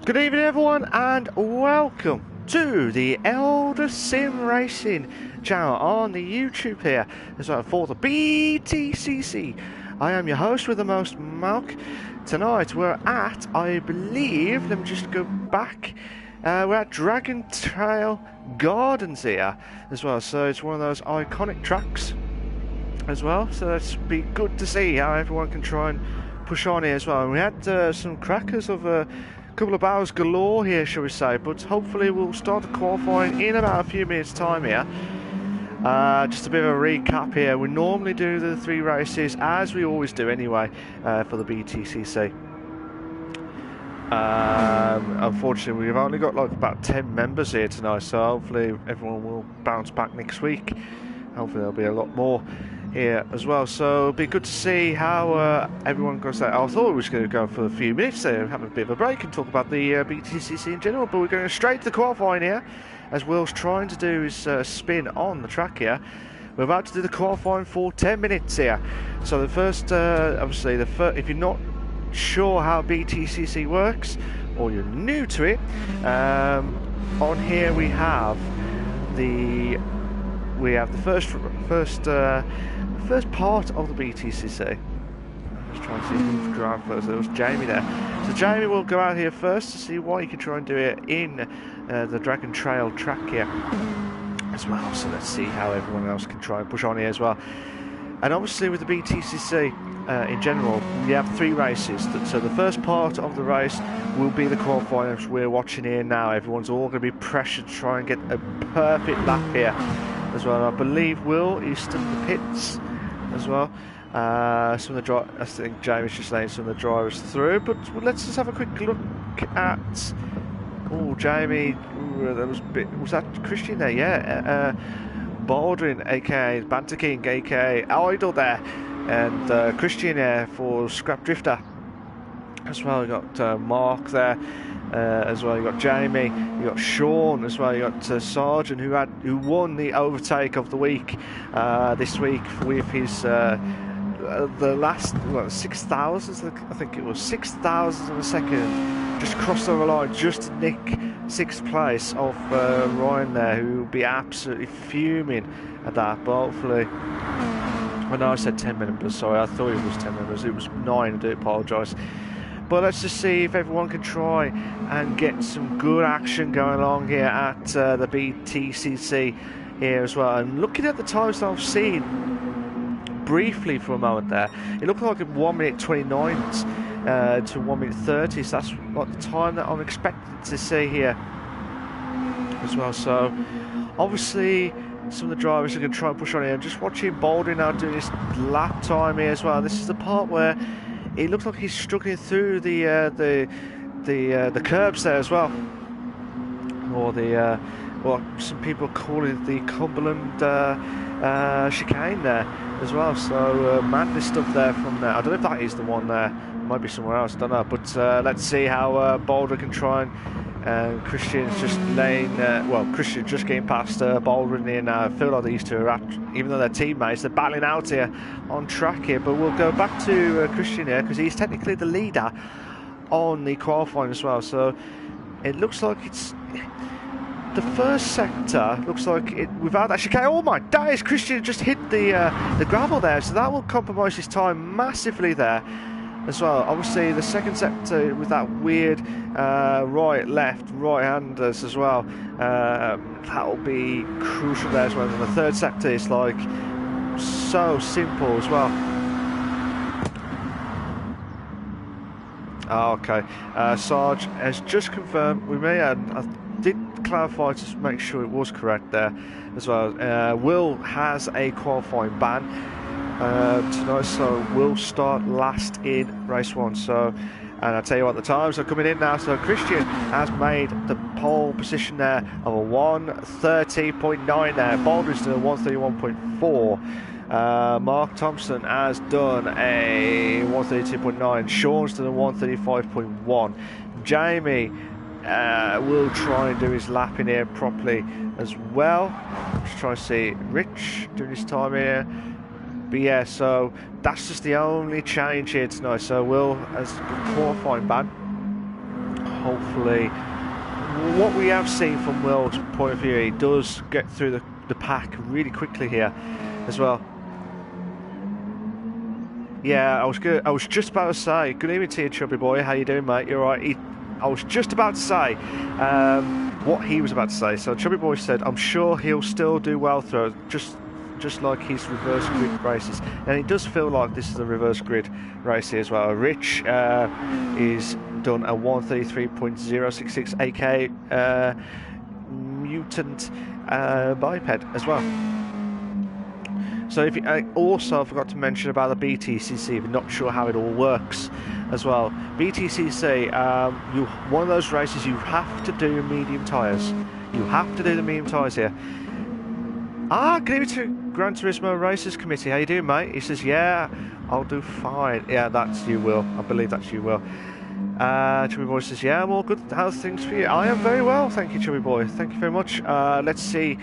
Good evening everyone and welcome to the Eldar Sim Racing channel on the YouTube here as well for the BTCC. I am your host with the most, Malk. Tonight we're at, I believe, let me just go back, we're at Dragon Trail Gardens here as well, so it's one of those iconic tracks as well, so it's be good to see how everyone can try and push on here as well. And we had some crackers of a couple of hours galore here, shall we say, but hopefully we'll start the qualifying in about a few minutes time here. Just a bit of a recap here. We normally do the 3 races as we always do anyway for the BTCC. Unfortunately we've only got like about 10 members here tonight, so hopefully everyone will bounce back next week. Hopefully there'll be a lot more here as well, so it'll be good to see how everyone goes there. I thought we was going to go for a few minutes there, have a bit of a break and talk about the BTCC in general, but we're going straight to the qualifying here, as Will's trying to do his spin on the track here. We're about to do the qualifying for 10 minutes here. So the first, obviously, if you're not sure how BTCC works, or you're new to it, on here we have the first part of the BTCC. Let's try and see who can drive first. There was Jamie there. So Jamie will go out here first to see what he can try and do it in the Dragon Trail track here as well. So let's see how everyone else can try and push on here as well. And obviously with the BTCC in general, we have 3 races. So the first part of the race will be the qualifying, which we're watching here now. Everyone's all going to be pressured to try and get a perfect lap here as well. I believe Will is still in the pits as well. Some of the I think Jamie's just letting some of the drivers through, but let's just have a quick look at. Oh, Jamie, was that Christian there? Yeah, Baldwin, aka Banter King, aka Idol there, and Christian there for Scrap Drifter as well. You got Mark there. As well, you got Jamie, you got Sean as well, you got Sergeant who won the overtake of the week this week with his the last 6,000, I think it was 6,000 in a second, just crossed over the line just to nick 6th place off Ryan there, who will be absolutely fuming at that. But hopefully, I know I said 10 members, sorry, I thought it was 10 members, it was 9, I do apologise. But let's just see if everyone can try and get some good action going along here at the BTCC here as well. And looking at the times that I've seen briefly for a moment there, it looked like 1 minute 29 to 1 minute 30. So that's like the time that I'm expecting to see here as well. So obviously some of the drivers are going to try and push on here. I'm just watching Baldwin now doing his lap time here as well. This is the part where it looks like he's struggling through the curbs there as well, or the what some people call it the Cumberland chicane there as well. So madness stuff there from there. I don't know if that is the one there. It might be somewhere else. I don't know. But let's see how Boulder can try and Christian's just laying. Christian's just getting past Baldwin here now. I feel like these two are, even though they're teammates, they're battling out here on track here. But we'll go back to Christian here because he's technically the leader on the qualifying as well. So it looks like it's the first sector. Looks like it without that chicane. Oh my days! Christian just hit the gravel there, so that will compromise his time massively there as well. Obviously the second sector with that weird right handers as well, that will be crucial there as well. And the third sector is like so simple as well. Oh, okay, Sarge has just confirmed. We may add, I did clarify to make sure it was correct there as well. Will has a qualifying ban tonight, so we'll start last in race 1. So, and I'll tell you what, the times are coming in now. So Christian has made the pole position there of a 1:30.9 there. Baldwin's done a 1:31.4. Mark Thompson has done a 1:32.9. Sean's done a 1:35.1. Jamie will try and do his lap in here properly as well. Just try to see Rich doing his time here. But yeah, so that's just the only change here tonight. So Will has qualifying ban. hopefully, what we have seen from Will's point of view, he does get through the pack really quickly here as well. Yeah, I was just about to say, good evening to you, chubby boy. How you doing, mate? You're right. I was just about to say what he was about to say. So chubby boy said, I'm sure he'll still do well through just like his reverse grid races, and it does feel like this is a reverse grid race here as well. Rich is done a 133.066 AK mutant biped as well. So if I also forgot to mention about the BTCC, if you're not sure how it all works as well. BTCC, one of those races you have to do medium tyres. You have to do the medium tyres here. Give it to Gran Turismo Races Committee. How you doing, mate? He says, yeah, I'll do fine. Yeah, that's you, Will. I believe that's you, Will. Chubby Boy says, yeah, I'm all good. How's things for you? I am very well, thank you, Chubby Boy. Thank you very much. Let's see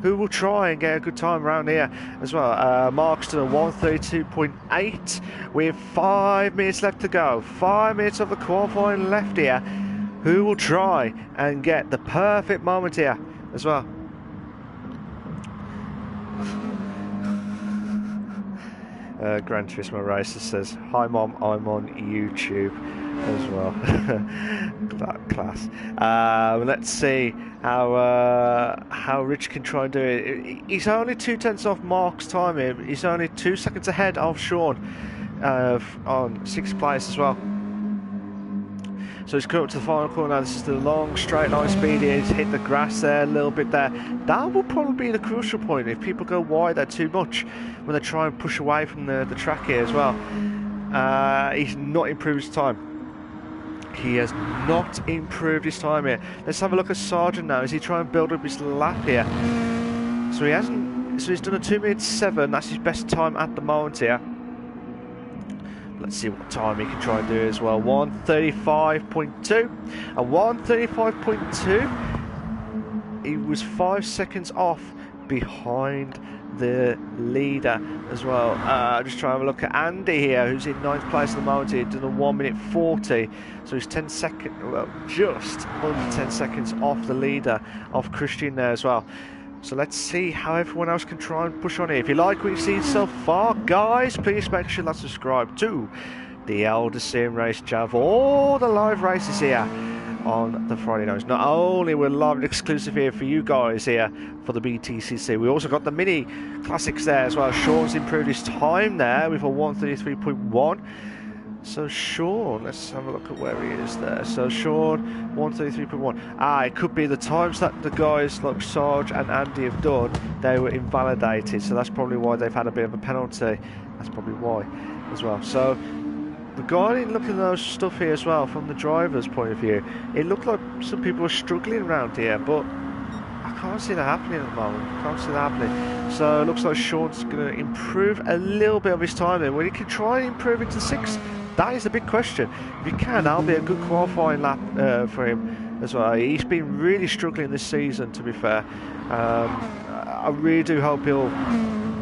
who will try and get a good time around here as well. Mark's to the 132.8 with 5 minutes left to go. 5 minutes of the qualifying left here. Who will try and get the perfect moment here as well? Gran Turismo Racer says, hi mom, I'm on YouTube as well. That class. Let's see how Rich can try and do it. He's only 2/10 off Mark's time here. He's only 2 seconds ahead of Sean on 6th place as well. So he's coming up to the final corner now. This is the long straight line speed here. He's hit the grass there a little bit there. That will probably be the crucial point if people go wide there too much when they try and push away from the track here as well. He's not improved his time. He has not improved his time here. Let's have a look at Sargent now. Is he trying to build up his lap here? So he hasn't. So he's done a 2:07. That's his best time at the moment here. Let's see what time he can try and do as well. 1:35.2. A 1:35.2. He was 5 seconds off behind the leader as well. Just trying to have a look at Andy here, who's in 9th place at the moment. He's done a 1:40. So he's 10 seconds, well, just under 10 seconds off the leader, off Christian there as well. So let's see how everyone else can try and push on here. If you like what you've seen so far, guys, please make sure to subscribe to the Eldar Sim Race channel for all the live races here on the Friday nights. Not only we're live and exclusive here for you guys here for the BTCC, we also got the mini classics there as well. Sean's improved his time there with a 1:33.1. So Sean, let's have a look at where he is there. So Sean, 1:33.1. It could be the times that the guys like Sarge and Andy have done, they were invalidated. So that's probably why they've had a bit of a penalty. That's probably why as well. So regarding looking at those stuff here as well, from the driver's point of view, it looked like some people are struggling around here, but I can't see that happening at the moment. Can't see that happening. So it looks like Sean's going to improve a little bit of his time there. When he can try and improve it to 6, that is a big question. If he can, that'll be a good qualifying lap for him as well. He's been really struggling this season, to be fair. I really do hope he'll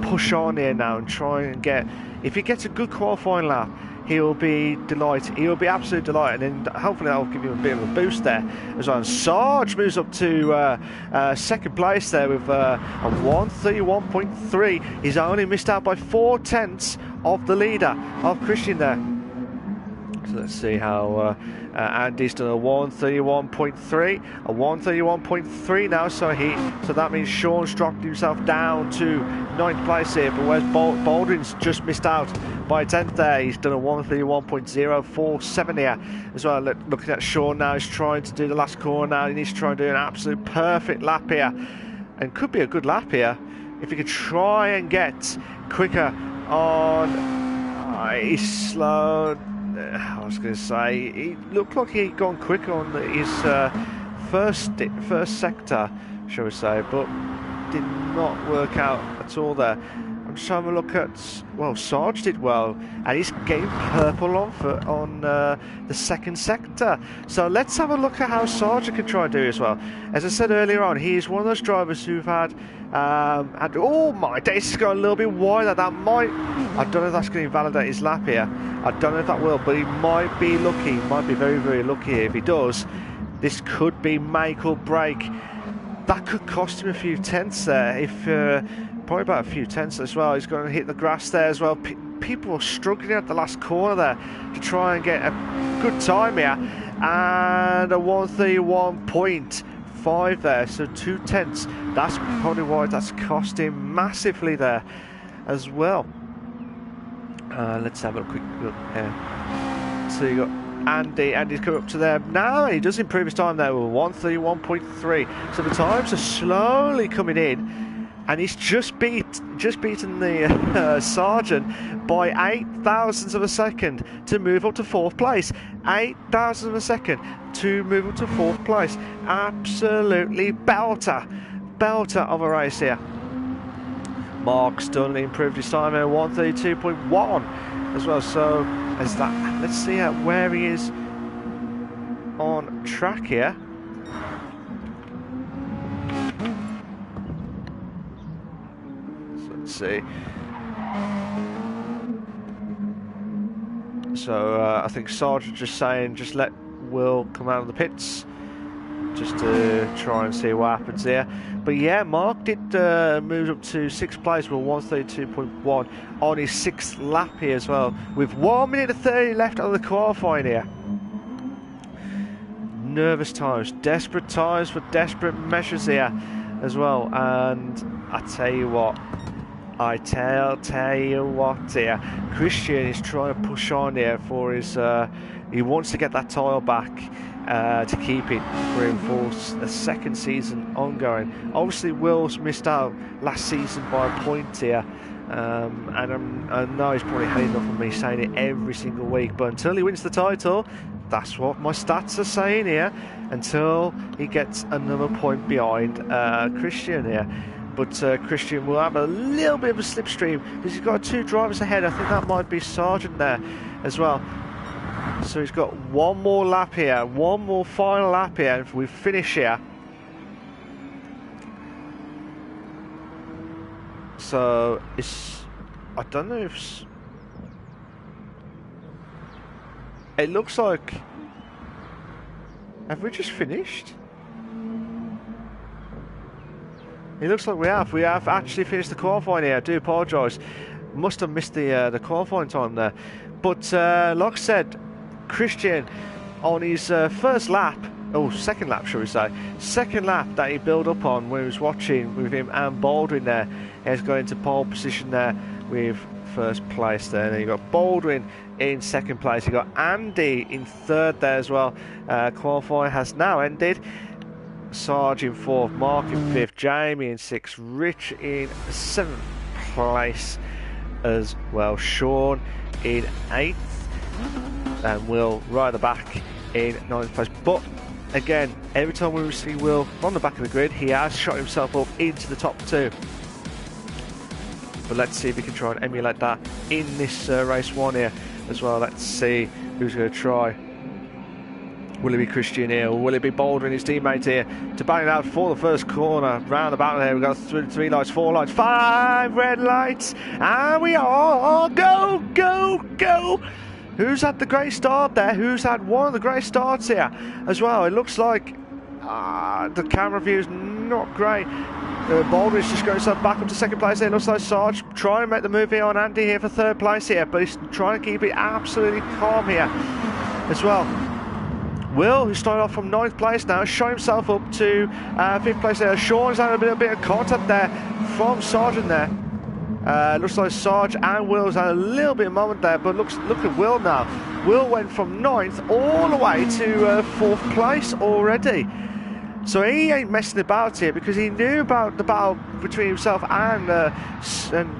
push on here now and try and get... If he gets a good qualifying lap, he'll be delighted. He'll be absolutely delighted, and hopefully that'll give him a bit of a boost there as well. And Sarge moves up to second place there with a 1:31.3. He's only missed out by 4/10 of the leader, of Christian there. So let's see how Andy's done a 1:31.3, a 1:31.3 now. So that means Sean's dropped himself down to 9th place here. But whereas Baldwin's just missed out by 10th there. He's done a 1:31.047 here as well. Looking at Sean now, he's trying to do the last corner now. He needs to try and do an absolute perfect lap here, and could be a good lap here if he could try and get quicker on. He's slow. I was going to say, he looked like he'd gone quicker on his first sector, shall we say, but did not work out at all there. I'm just having a look at, well, Sarge did well, and he's getting purple on the second sector. So let's have a look at how Sarge can try and do as well. As I said earlier on, he is one of those drivers who've had oh my days, it's going a little bit wider. That might, I don't know if that's going to invalidate his lap here. I don't know if that will, but he might be lucky. He might be very, very lucky if he does. This could be make or break. That could cost him a few tenths there. If probably about a few tenths as well. He's going to hit the grass there as well. People are struggling at the last corner there to try and get a good time here. And a 131.5 there, so 2 tenths. That's probably why that's cost him massively there as well. Let's have a quick look here. So you got Andy's coming up to there now. He does improve his time there with 131.3. So the times are slowly coming in, and he's just beaten the Sergeant by 8,000ths of a second to move up to 4th place. 8,000ths of a second to move up to 4th place. Absolutely belter of a race here. Mark's done improved his time here, 132.1 as well. So as that, let's see where he is on track here. So let's see. So I think Sergeant just saying just let Will come out of the pits, just to try and see what happens here. But yeah, Mark did move up to 6th place with 132.1 on his 6th lap here as well, with 1 minute and 30 left on the qualifying here. Nervous times, desperate times for desperate measures here as well. And I tell you what here, Christian is trying to push on here for his, he wants to get that title back to keep it for him for a second season ongoing. Obviously Will's missed out last season by a point here, and I know he's probably had enough of me saying it every single week, but until he wins the title, that's what my stats are saying here, until he gets another point behind Christian here. But Christian will have a little bit of a slipstream because he's got 2 drivers ahead. I think that might be Sargent there as well. So he's got one more lap here, one more final lap here, and we finish here. So it's, I don't know if it looks like, have we just finished? It looks like we have actually finished the qualifying here. I do apologise, must have missed the qualifying time there. But like I said, Christian on his first lap, second lap shall we say, second lap that he built up on when he was watching with him and Baldwin there, he's going into pole position there with first place there. And then you got Baldwin in second place, you got Andy in third there as well. Qualifying has now ended. Sarge in 4th, Mark in 5th, Jamie in 6th, Rich in 7th place as well, Sean in 8th, and Will right at the back in 9th place. But again, every time we see Will on the back of the grid, he has shot himself up into the top 2. But let's see if we can try and emulate that in this race 1 here as well. Let's see who's going to try. Will it be Christian here, or will it be Baldwin, his teammate here, to bang it out for the first corner? Round about there, we've got 3 lights, 4 lights, 5 red lights, and we are go, go, go! Who's had the great start there? Who's had one of the great starts here as well? It looks like the camera view is not great. Baldwin's just going back up to second place here. Looks like Sarge trying to make the move here on Andy here for 3rd place here, but he's trying to keep it absolutely calm here as well. Will, who started off from 9th place now, shot himself up to 5th place there. Sean's had a bit of contact there from Sargent there. Looks like Sarge and Will's had a little bit of moment there, but look at Will now. Will went from 9th all the way to 4th place already. So he ain't messing about here, because he knew about the battle between himself and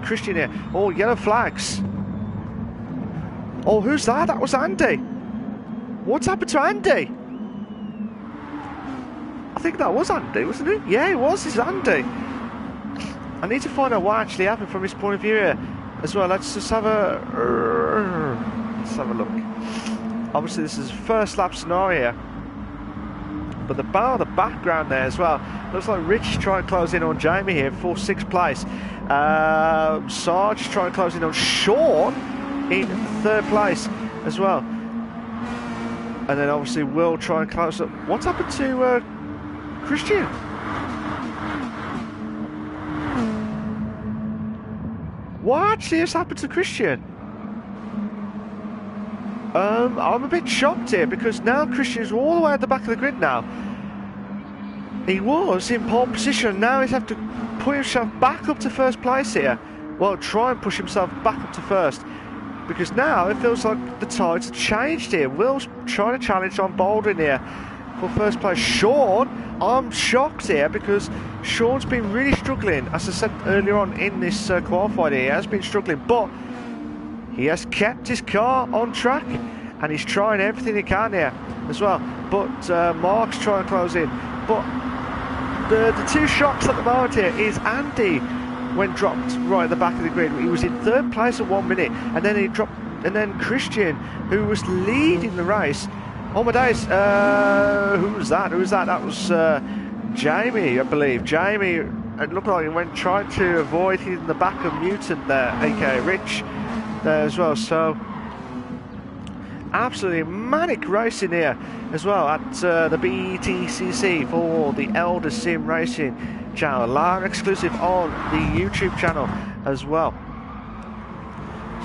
Christian here. Oh, yellow flags. Oh, who's that? That was Andy. What's happened to Andy? I think that was Andy, wasn't it? Yeah, it was. It's Andy. I need to find out what actually happened from his point of view here as well. Let's have a look. Obviously, this is a first lap scenario, but the bar in the background there as well. Looks like Rich trying to close in on Jamie here for 6th place. Sarge trying to close in on Sean in 3rd place as well. And then obviously Will try and close up. What's happened to Christian? What actually has happened to Christian? I'm a bit shocked here because now Christian's all the way at the back of the grid now. He was in pole position, now he's have to put himself back up to first place here. Well, try and push himself back up to first. Because now it feels like the tides have changed here. Will's trying to challenge on Baldwin here for first place. Sean, I'm shocked here because Sean's been really struggling. As I said earlier on in this qualifying here, he has been struggling, but he has kept his car on track and he's trying everything he can here as well. But Mark's trying to close in. But the two shocks at the moment here is Andy when dropped right at the back of the grid. He was in third place at 1 minute and then he dropped, and then Christian, who was leading the race. Oh my days, who was that? That was Jamie, I believe. Jamie, it looked like he went trying to avoid hitting the back of Mutant there, aka Rich, there as well. So absolutely manic racing here as well at the BTCC for the Eldar Sim Racing channel, live exclusive on the YouTube channel as well.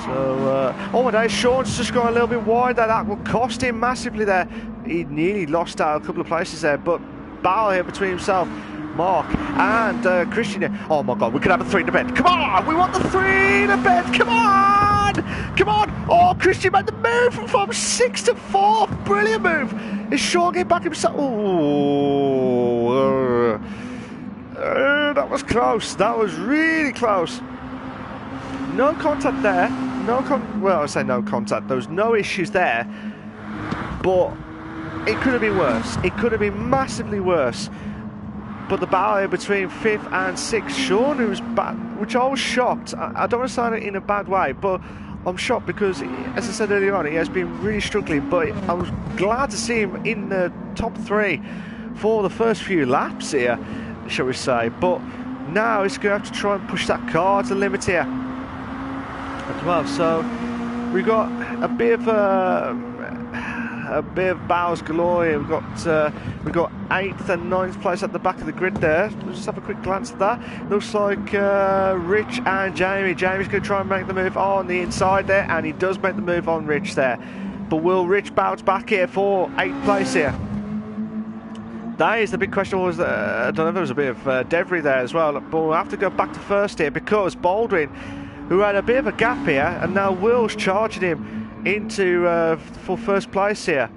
So oh my days, Sean's just gone a little bit wide there. That will cost him massively there. He nearly lost out a couple of places there, but battle here between himself, Mark, and Christian here. Oh my god, we could have a 3 in the bed. Come on, we want the 3 in the bed. Come on, come on. Oh, Christian made the move from 6th to 4th. Brilliant move. Is Sean getting back himself? Oh, that was close. That was really close. No contact there. Well, I say no contact. There was no issues there, but it could have been worse. It could have been massively worse. But the battle between 5th and 6th, Sean, who was bad, which I was shocked. I don't want to say it in a bad way, but I'm shocked because, as I said earlier on, he has been really struggling. But I was glad to see him in the top 3 for the first few laps here, shall we say. But now he's going to have to try and push that car to the limit here as well. So we got a bit of bows galore here. We've got 8th and 9th place at the back of the grid there. Let's just have a quick glance at that. Looks like Rich and Jamie. Jamie's going to try and make the move on the inside there, and he does make the move on Rich there. But will Rich bounce back here for 8th place here? That is the big question. Was I don't know if there was a bit of debris there as well, but we'll have to go back to first here because Baldwin, who had a bit of a gap here, and now Will's charging him into for first place here.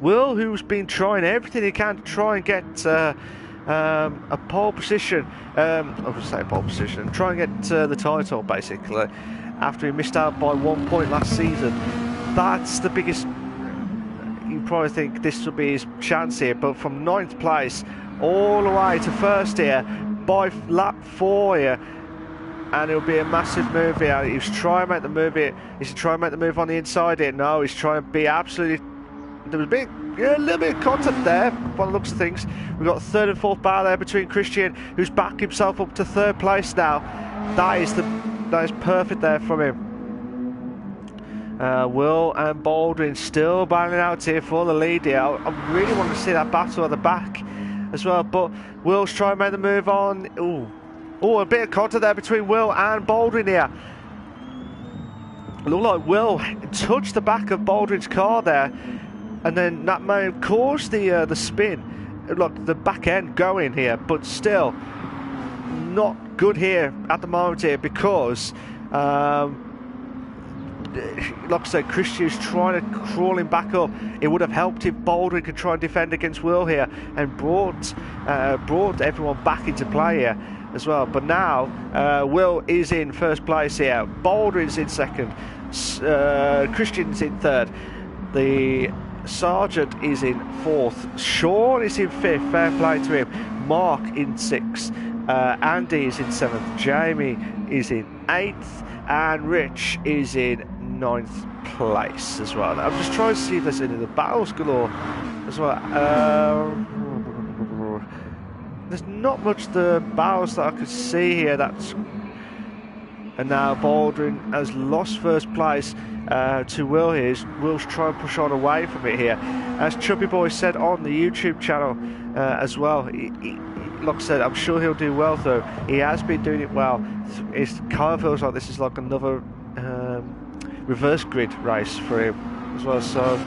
Will, who's been trying everything he can to try and get a pole position, I would say pole position, try and get the title basically, after he missed out by 1 point last season. That's the biggest. You probably think this will be his chance here, but from 9th place all the way to first here by lap 4 here, and it'll be a massive move here. He's trying to make the move here. He's trying to make the move on the inside here. No, he's trying to be absolutely. There was a little bit of contact there by the looks of things. We've got 3rd and 4th battle there between Christian, who's backed himself up to 3rd place now. That is perfect there from him. Will and Baldwin still battling out here for the lead here. I really want to see that battle at the back as well, but Will's trying to make the move on. Oh, a bit of contact there between Will and Baldwin here. It looked like Will touched the back of Baldwin's car there, and then that may have caused the spin. Look, the back end going here, but still not good here at the moment here because like I said, Christian's trying to crawl him back up. It would have helped if Baldwin could try and defend against Will here and brought everyone back into play here as well. But now Will is in first place here, Baldwin's in 2nd, Christian's in 3rd, the Sergeant is in 4th, Sean is in 5th, fair play to him, Mark in 6th, Andy is in 7th, Jamie is in 8th, and Rich is in 9th place as well. I'm just trying to see if there's any of the battles galore as well. There's not much the battles that I could see here that's And now Baldwin has lost first place to Will here. Will's trying to push on away from it here. As Chubby Boy said on the YouTube channel as well, like I said, I'm sure he'll do well though. He has been doing it well. It kind of feels like this is like another reverse grid race for him as well. So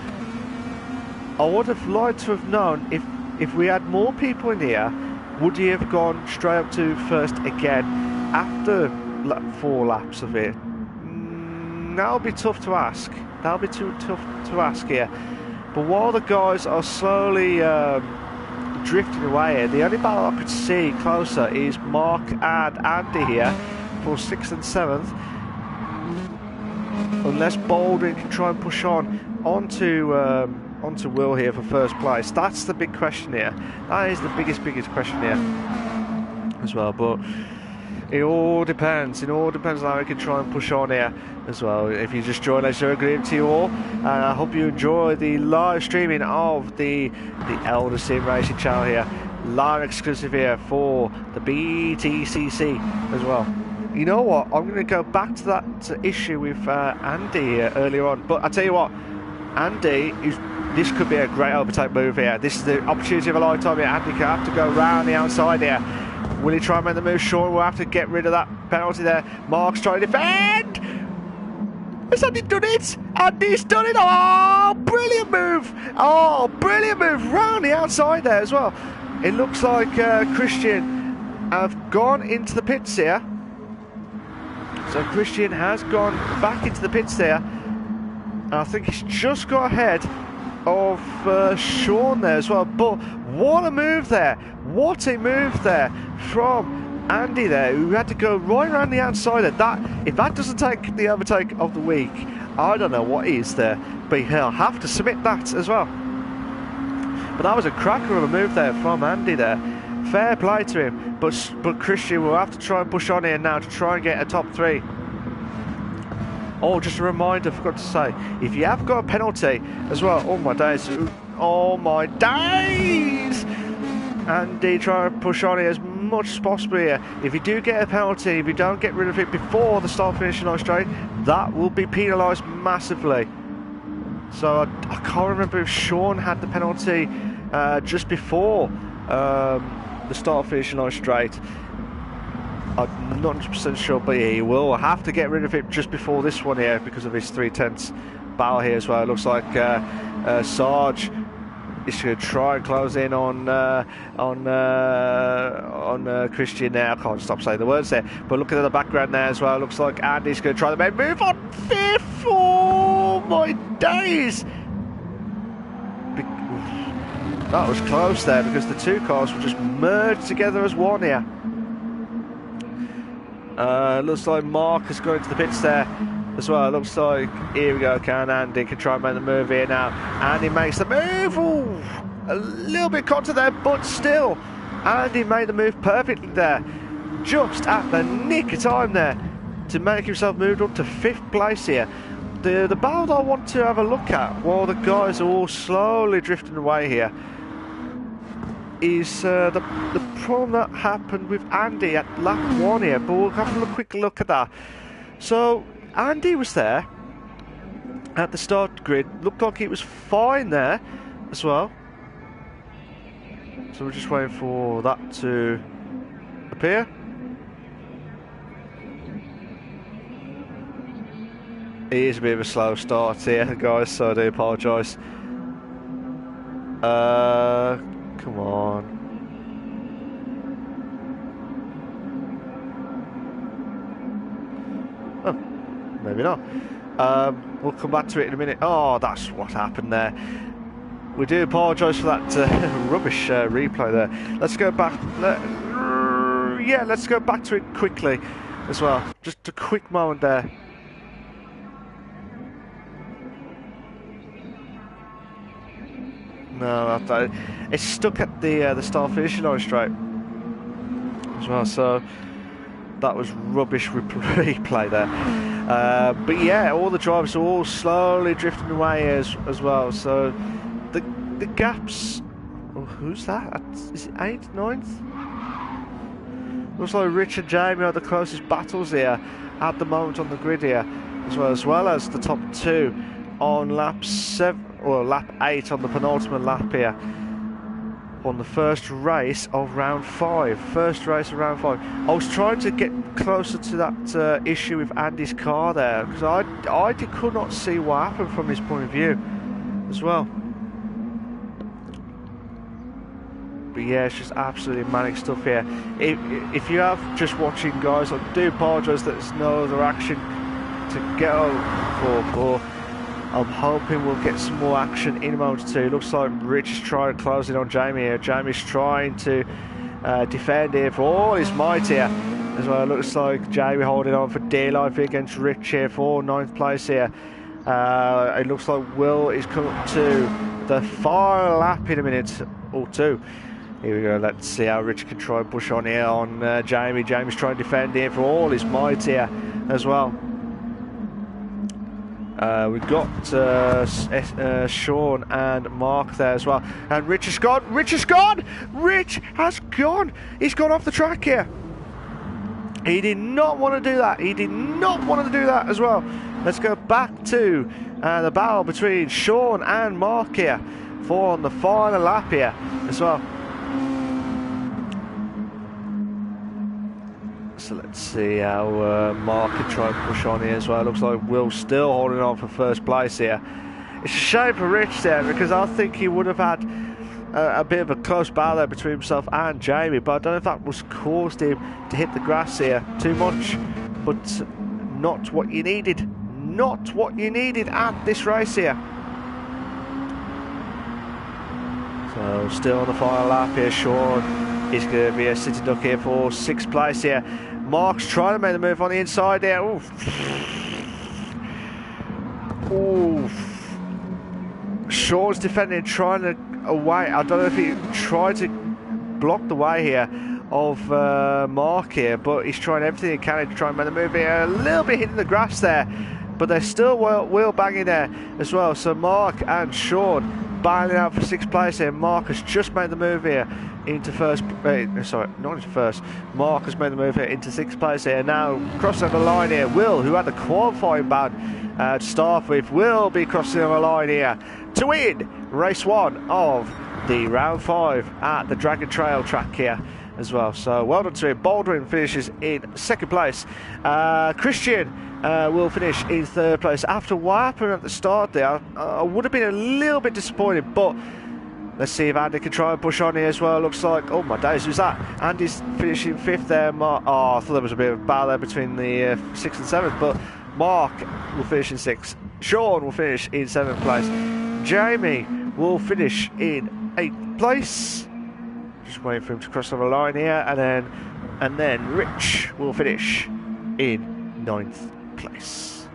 I would have liked to have known if we had more people in here, would he have gone straight up to first again after 4 laps of it? That'll be tough to ask. That'll be too tough to ask here. But while the guys are slowly drifting away here, the only battle I could see closer is Mark and Andy here for 6th and 7th. Unless Baldwin can try and push on onto Will here for first place. That's the big question here. That is the biggest question here as well. But it all depends. It all depends on how we can try and push on here as well. If you just join us, good evening to you all. And I hope you enjoy the live streaming of the Eldar Sim Racing channel here. Live exclusive here for the BTCC as well. You know what? I'm going to go back to that issue with Andy here earlier on. But I tell you what, Andy, this could be a great overtake move here. This is the opportunity of a lifetime here. Andy can have to go round the outside here. Will he try and make the move? Sean will have to get rid of that penalty there. Mark's trying to defend. Has Andy done it? Andy's done it. Oh, brilliant move. Oh, brilliant move. Round the outside there as well. It looks like Christian have gone into the pits here. So Christian has gone back into the pits there. And I think he's just got ahead of Sean there as well. But what a move there. What a move there from Andy there, who had to go right around the outside of that. If that doesn't take the overtake of the week, I don't know what is there. But he'll have to submit that as well. But that was a cracker of a move there from Andy there. Fair play to him. But Christian will have to try and push on here now to try and get a top 3. Oh, just a reminder, I forgot to say, if you have got a penalty as well, oh my days, oh my days! Andy trying to push on here as much as possible here. If you do get a penalty, if you don't get rid of it before the start finishing line straight, that will be penalised massively. So I can't remember if Sean had the penalty just before the start finishing line straight. I'm not 100% sure, but he will have to get rid of it just before this one here because of his 3/10 battle here as well. It looks like Sarge is going to try and close in on Christian now. I can't stop saying the words there. But looking at the background there as well, it looks like Andy's going to try the main move on 5th. Oh my days! That was close there because the two cars will just merge together as one here. Looks like Mark is going to the pits there as well. Looks like, here we go, Andy can try and make the move here now. Andy makes the move. Ooh, a little bit caught to there, but still, Andy made the move perfectly there. Just at the nick of time there to make himself move up to 5th place here. The battle I want to have a look at while the guys are all slowly drifting away here is the problem that happened with Andy at lap 1 here, but we'll have a quick look at that. So Andy was there at the start grid, looked like it was fine there as well, so we're just waiting for that to appear. It is a bit of a slow start here, guys, so I do apologise. Come on. Oh, maybe not. We'll come back to it in a minute. Oh, that's what happened there. We do apologise for that rubbish replay there. Let's go back. Yeah, let's go back to it quickly as well. Just a quick moment there. No, it's stuck at the start finishing line straight as well, so that was rubbish replay there. But yeah, all the drivers are all slowly drifting away as well, so the gaps. Oh, who's that? Is it 8th, 9th? Looks like Rich and Jamie are the closest battles here. at the moment on the grid here, as well as the top 2 on lap 7 or lap 8 on the penultimate lap here on the first race of round 5. I was trying to get closer to that issue with Andy's car there, because I could not see what happened from his point of view as well. But yeah, it's just absolutely manic stuff here. If you have just watching, guys, I do apologise that there's no other action to go for. I'm hoping we'll get some more action in a moment too. Looks like Rich is trying to close in on Jamie here. Jamie's trying to defend here for all his might here as well. It looks like Jamie holding on for dear life against Rich here for 9th place here. It looks like Will is coming to the final lap in a minute or 2. Here we go, let's see how Rich can try and push on here on Jamie. Jamie's trying to defend here for all his might here as well. We've got Sean and Mark there as well. And Rich has gone! Rich has gone! Rich has gone! He's gone off the track here. He did not want to do that. He did not want to do that as well. Let's go back to the battle between Sean and Mark here for on the final lap here as well. So let's see how Mark can try and push on here as well. Looks like Will's still holding on for first place here. It's a shame for Rich there, because I think he would have had a bit of a close battle there between himself and Jamie, but I don't know if that was caused him to hit the grass here too much, but not what you needed. Not what you needed at this race here. So still on the final lap here, Sean is going to be a sitting duck here for 6th place here. Mark's trying to make the move on the inside there. Oof. Oof. Sean's defending, trying to away. I don't know if he tried to block the way here of Mark here, but he's trying everything he can to try and make the move here. A little bit hitting the grass there, but they're still wheel banging there as well. So Mark and Sean battling out for 6th place here. Mark has just made the move here into first, sorry, not into first. Mark has made the move here into 6th place here. Now crossing the line here, Will, who had the qualifying ban to start with, will be crossing the line here to win race 1 of the round 5 at the Dragon Trail track here as well. So well done to him. Baldwin finishes in 2nd place. Christian will finish in 3rd place. After what happened at the start there, I would have been a little bit disappointed, but let's see if Andy can try and push on here as well. Looks like, oh my days, who's that? Andy's finishing 5th there. I thought there was a bit of a battle there between the 6th and 7th, but Mark will finish in 6th. Sean will finish in 7th place. Jamie will finish in 8th place. Just waiting for him to cross over the line here, and then Rich will finish in 9th place.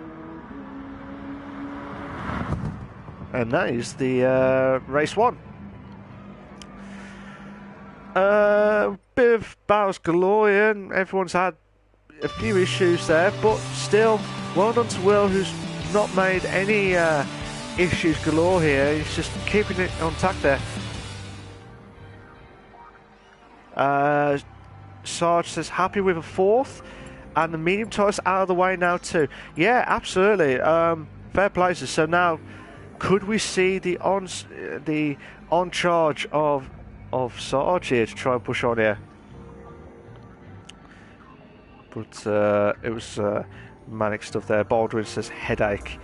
And that is the race 1. Bit of battles galore here, and everyone's had a few issues there, but still, well done to Will, who's not made any issues galore here. He's just keeping it on tack there. Sarge says happy with a 4th, and the medium tyres out of the way now too. Yeah, absolutely. Fair places. So now, could we see the on charge of Sarge here to try and push on here? But it was manic stuff there. Baldwin says headache.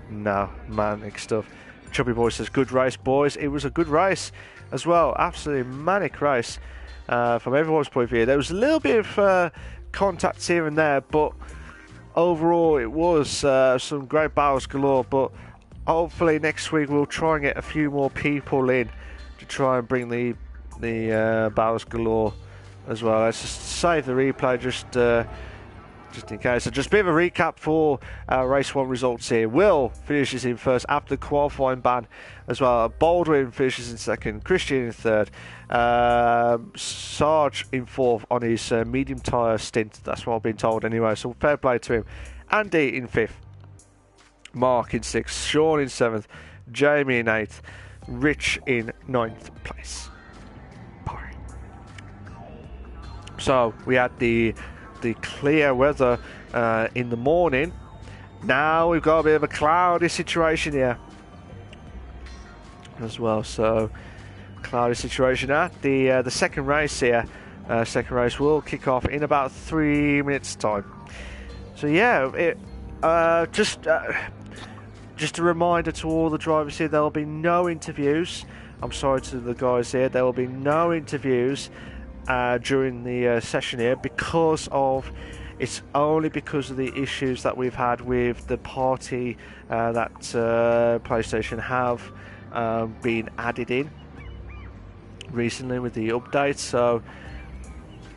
No, manic stuff. Chubby Boy says good race, boys. It was a good race as well. Absolutely manic race from everyone's point of view. There was a little bit of contacts here and there, but overall it was some great battles galore. But hopefully next week we'll try and get a few more people in to try and bring the battles galore as well. Let's just save the replay just in case. So just a bit of a recap for race 1 results here. Will finishes in 1st after the qualifying ban as well. Baldwin finishes in 2nd. Christian in 3rd. Sarge in 4th on his medium tyre stint. That's what I've been told anyway. So fair play to him. Andy in 5th. Mark in 6th. Sean in 7th. Jamie in 8th. Rich in 9th place. So we had the clear weather in the morning. Now we've got a bit of a cloudy situation here as well. So cloudy situation at the second race here. Second race will kick off in about 3 minutes time. So yeah, just a reminder to all the drivers here, there will be no interviews. I'm sorry to the guys here, there will be no interviews during the session here it's only because of the issues that we've had with the party that PlayStation have been added in recently with the updates. So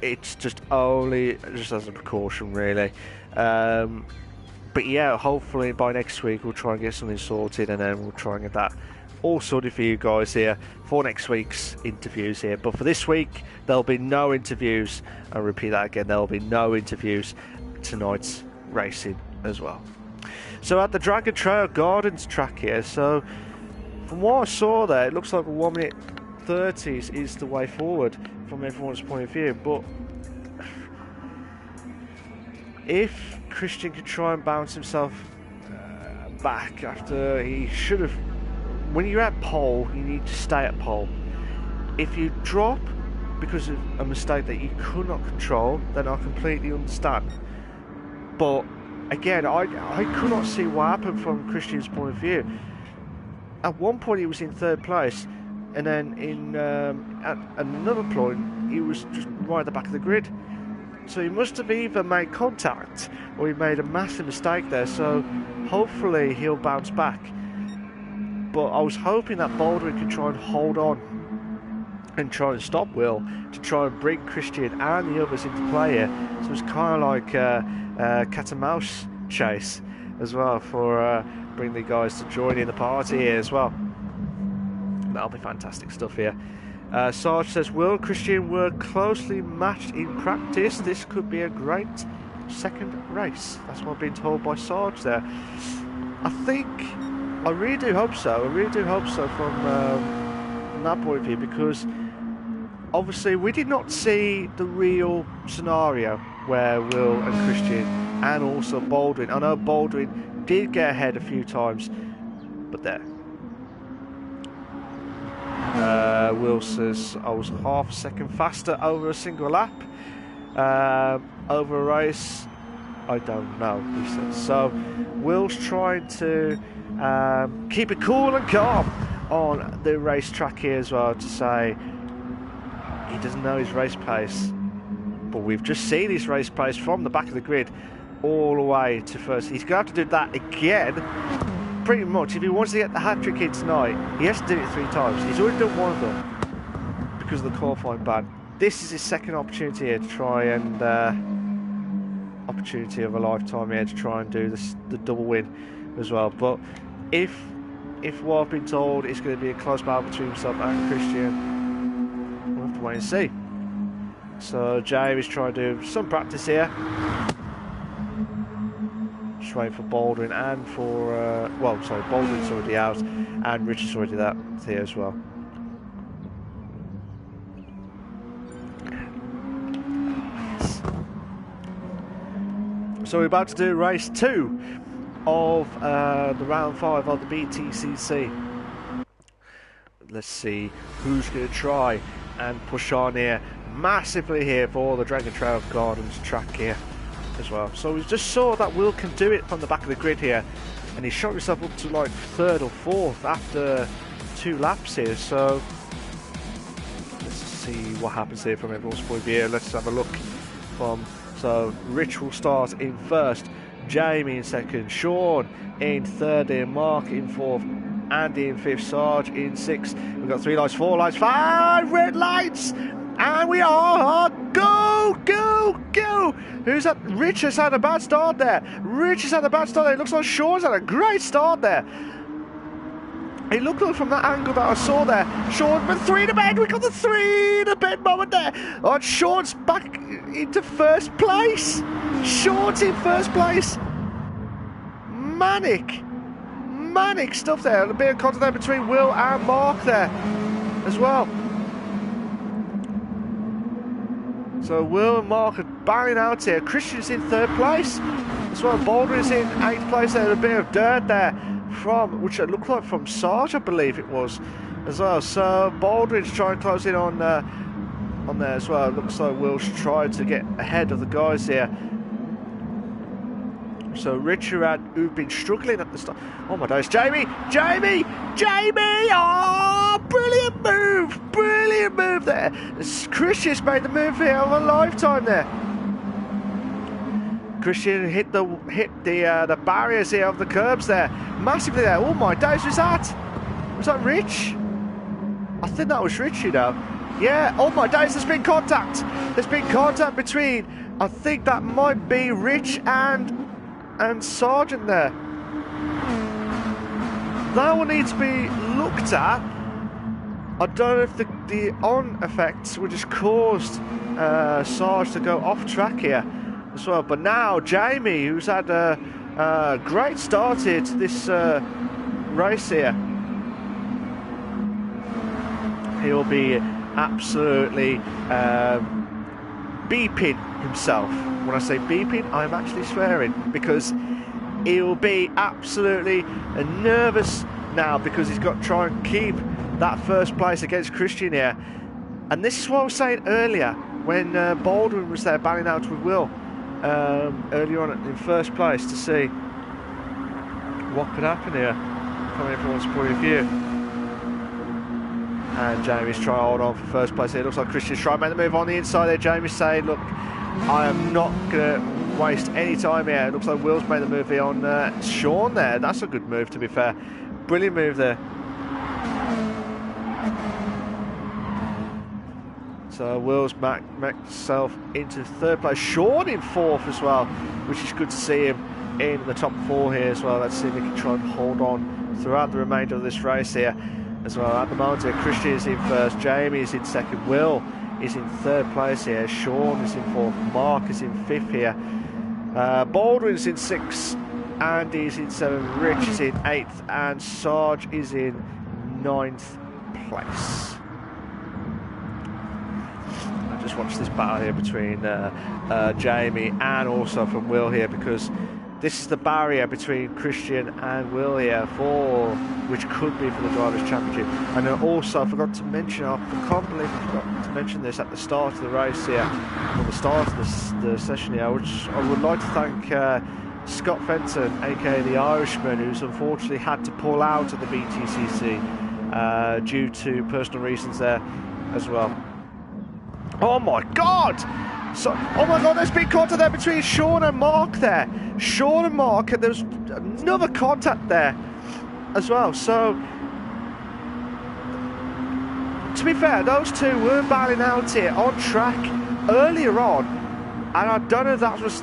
it's just as a precaution, really. But yeah, hopefully by next week we'll try and get something sorted, and then we'll try and get that all sorted for you guys here for next week's interviews here. But for this week, there'll be no interviews. I'll repeat that again, there'll be no interviews tonight's racing as well. So at the Dragon Trail Gardens track here, so from what I saw there, it looks like 1 minute 30s is the way forward from everyone's point of view. But if Christian could try and bounce himself back after he should have... When you're at pole, you need to stay at pole. If you drop because of a mistake that you could not control, then I completely understand. But again, I could not see what happened from Christian's point of view. At one point he was in third place, and then at another point he was just right at the back of the grid. So he must have either made contact or he made a massive mistake there. So hopefully he'll bounce back. But I was hoping that Baldwin could try and hold on and try and stop Will to try and bring Christian and the others into play here. So it's kind of like a cat and mouse chase as well for bring the guys to join in the party here as well. That'll be fantastic stuff here. Sarge says, Will and Christian were closely matched in practice. This could be a great second race. That's what I've been told by Sarge there. I really do hope so. I really do hope so from that point of view, because obviously we did not see the real scenario where Will and Christian and also Baldwin. I know Baldwin did get ahead a few times, but there. Will says, I was half a second faster over a single lap. Over a race, I don't know, he says. So Will's trying to keep it cool and calm on the racetrack here as well, to say he doesn't know his race pace. But we've just seen his race pace from the back of the grid all the way to first. He's going to have to do that again. Pretty much, if he wants to get the hat-trick in tonight, he has to do it 3 times. He's already done one of them because of the qualifying ban. This is his second opportunity here to try and opportunity of a lifetime here to try and do the double win as well. But if what I've been told is going to be a close battle between himself and Christian, we'll have to wait and see. So Jamie's trying to do some practice here. Just waiting for Baldwin and for Baldwin's already out and Richard's already that here as well. So we're about to do race 2 of the round 5 of the BTCC. Let's see who's going to try and push on here massively here for the Dragon Trail Gardens track here as well. So we just saw that Will can do it from the back of the grid here, and he shot himself up to like 3rd or 4th after 2 laps here. So let's see what happens here from everyone's point of view. Let's have a look from... So Rich will start in 1st, Jamie in 2nd, Sean in 3rd, and Mark in 4th, Andy in 5th, Sarge in 6th. We've got 3 lights, 4 lights, 5 red lights, and we are go, go, go. Who's that? Rich has had a bad start there. Rich has had a bad start there. It looks like Sean's had a great start there. It looked like from that angle that I saw there. Sean, but 3 to bed. We got the 3 to bed moment there. Oh, Sean's back into 1st place. Sean's in 1st place. Manic stuff there. A bit of contact there between Will and Mark there as well. So Will and Mark are banging out here. Christian's in 3rd place. As well, Baldwin's in 8th place. There's a bit of dirt there from, which it looked like from Sarge, I believe it was, as well. So Baldwin's trying to close in on there as well. It looks like Will's tried to get ahead of the guys here. So Richard, who've been struggling at the start. Oh my days, Jamie! Oh, brilliant move there. Christian's made the move here of a lifetime there. Christian hit the barriers here of the curbs there, massively there. Oh my days, was that Rich? I think that was Rich, you know. Yeah. Oh my days, there's been contact. There's been contact between. I think that might be Rich and Sergeant there. That will need to be looked at. I don't know if the on effects would just caused Sarge to go off track here as well. But now Jamie, who's had a great start here to this race here, he'll be absolutely beeping himself. When I say beeping, I'm actually swearing, because he'll be absolutely nervous now, because he's got to try and keep that 1st place against Christian here. And this is what I was saying earlier when Baldwin was there battling out with Will earlier on in 1st place, to see what could happen here from everyone's point of view. And Jamie's trying to hold on for 1st place here. It looks like Christian's trying to make the move on the inside there. Jamie's saying, look, I am not going to waste any time here. It looks like Will's made the move here on Sean there. That's a good move, to be fair. Brilliant move there. So Will's backed himself into 3rd place. Sean in 4th as well, which is good to see him in the top 4 here as well. Let's see if he can try and hold on throughout the remainder of this race here as well. At the moment here, Christian is in 1st, Jamie is in 2nd, Will is in 3rd place here, Sean is in 4th, Mark is in 5th here, Baldwin's in 6th, Andy's in 7th, Rich is in 8th, and Sarge is in 9th place. I just watched this battle here between Jamie and also from Will here, because this is the barrier between Christian and Will here, which could be for the Drivers' Championship. And also, I forgot to mention, I can't believe I forgot to mention this at the start of the race here, or the start of the session here. I would like to thank Scott Fenton, aka the Irishman, who's unfortunately had to pull out of the BTCC due to personal reasons there as well. Oh my God! So, oh my God, there's been contact there between Sean and Mark there. Sean and Mark, and there's another contact there as well. So, to be fair, those two were battling out here on track earlier on. And I don't know if that was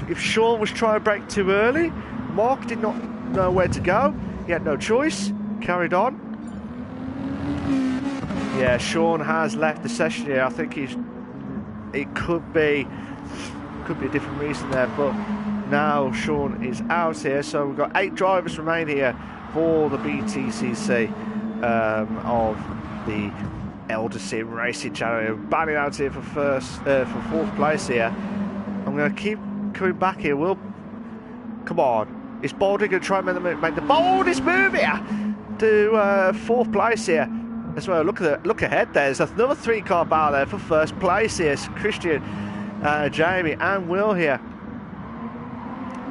if Sean was trying to brake too early. Mark did not know where to go. He had no choice. Carried on. Yeah, Sean has left the session here. I think it could be a different reason there, but now Sean is out here. So we've got 8 drivers remain here for the BTCC of the Eldar Sim Racing Channel. Battling out here for 4th place here. I'm going to keep coming back here. Come on, is Baldwin going to try and make the boldest move here to 4th place here as well? Look ahead there. There's another 3-car battle there for 1st place here. Christian, Jamie and Will here.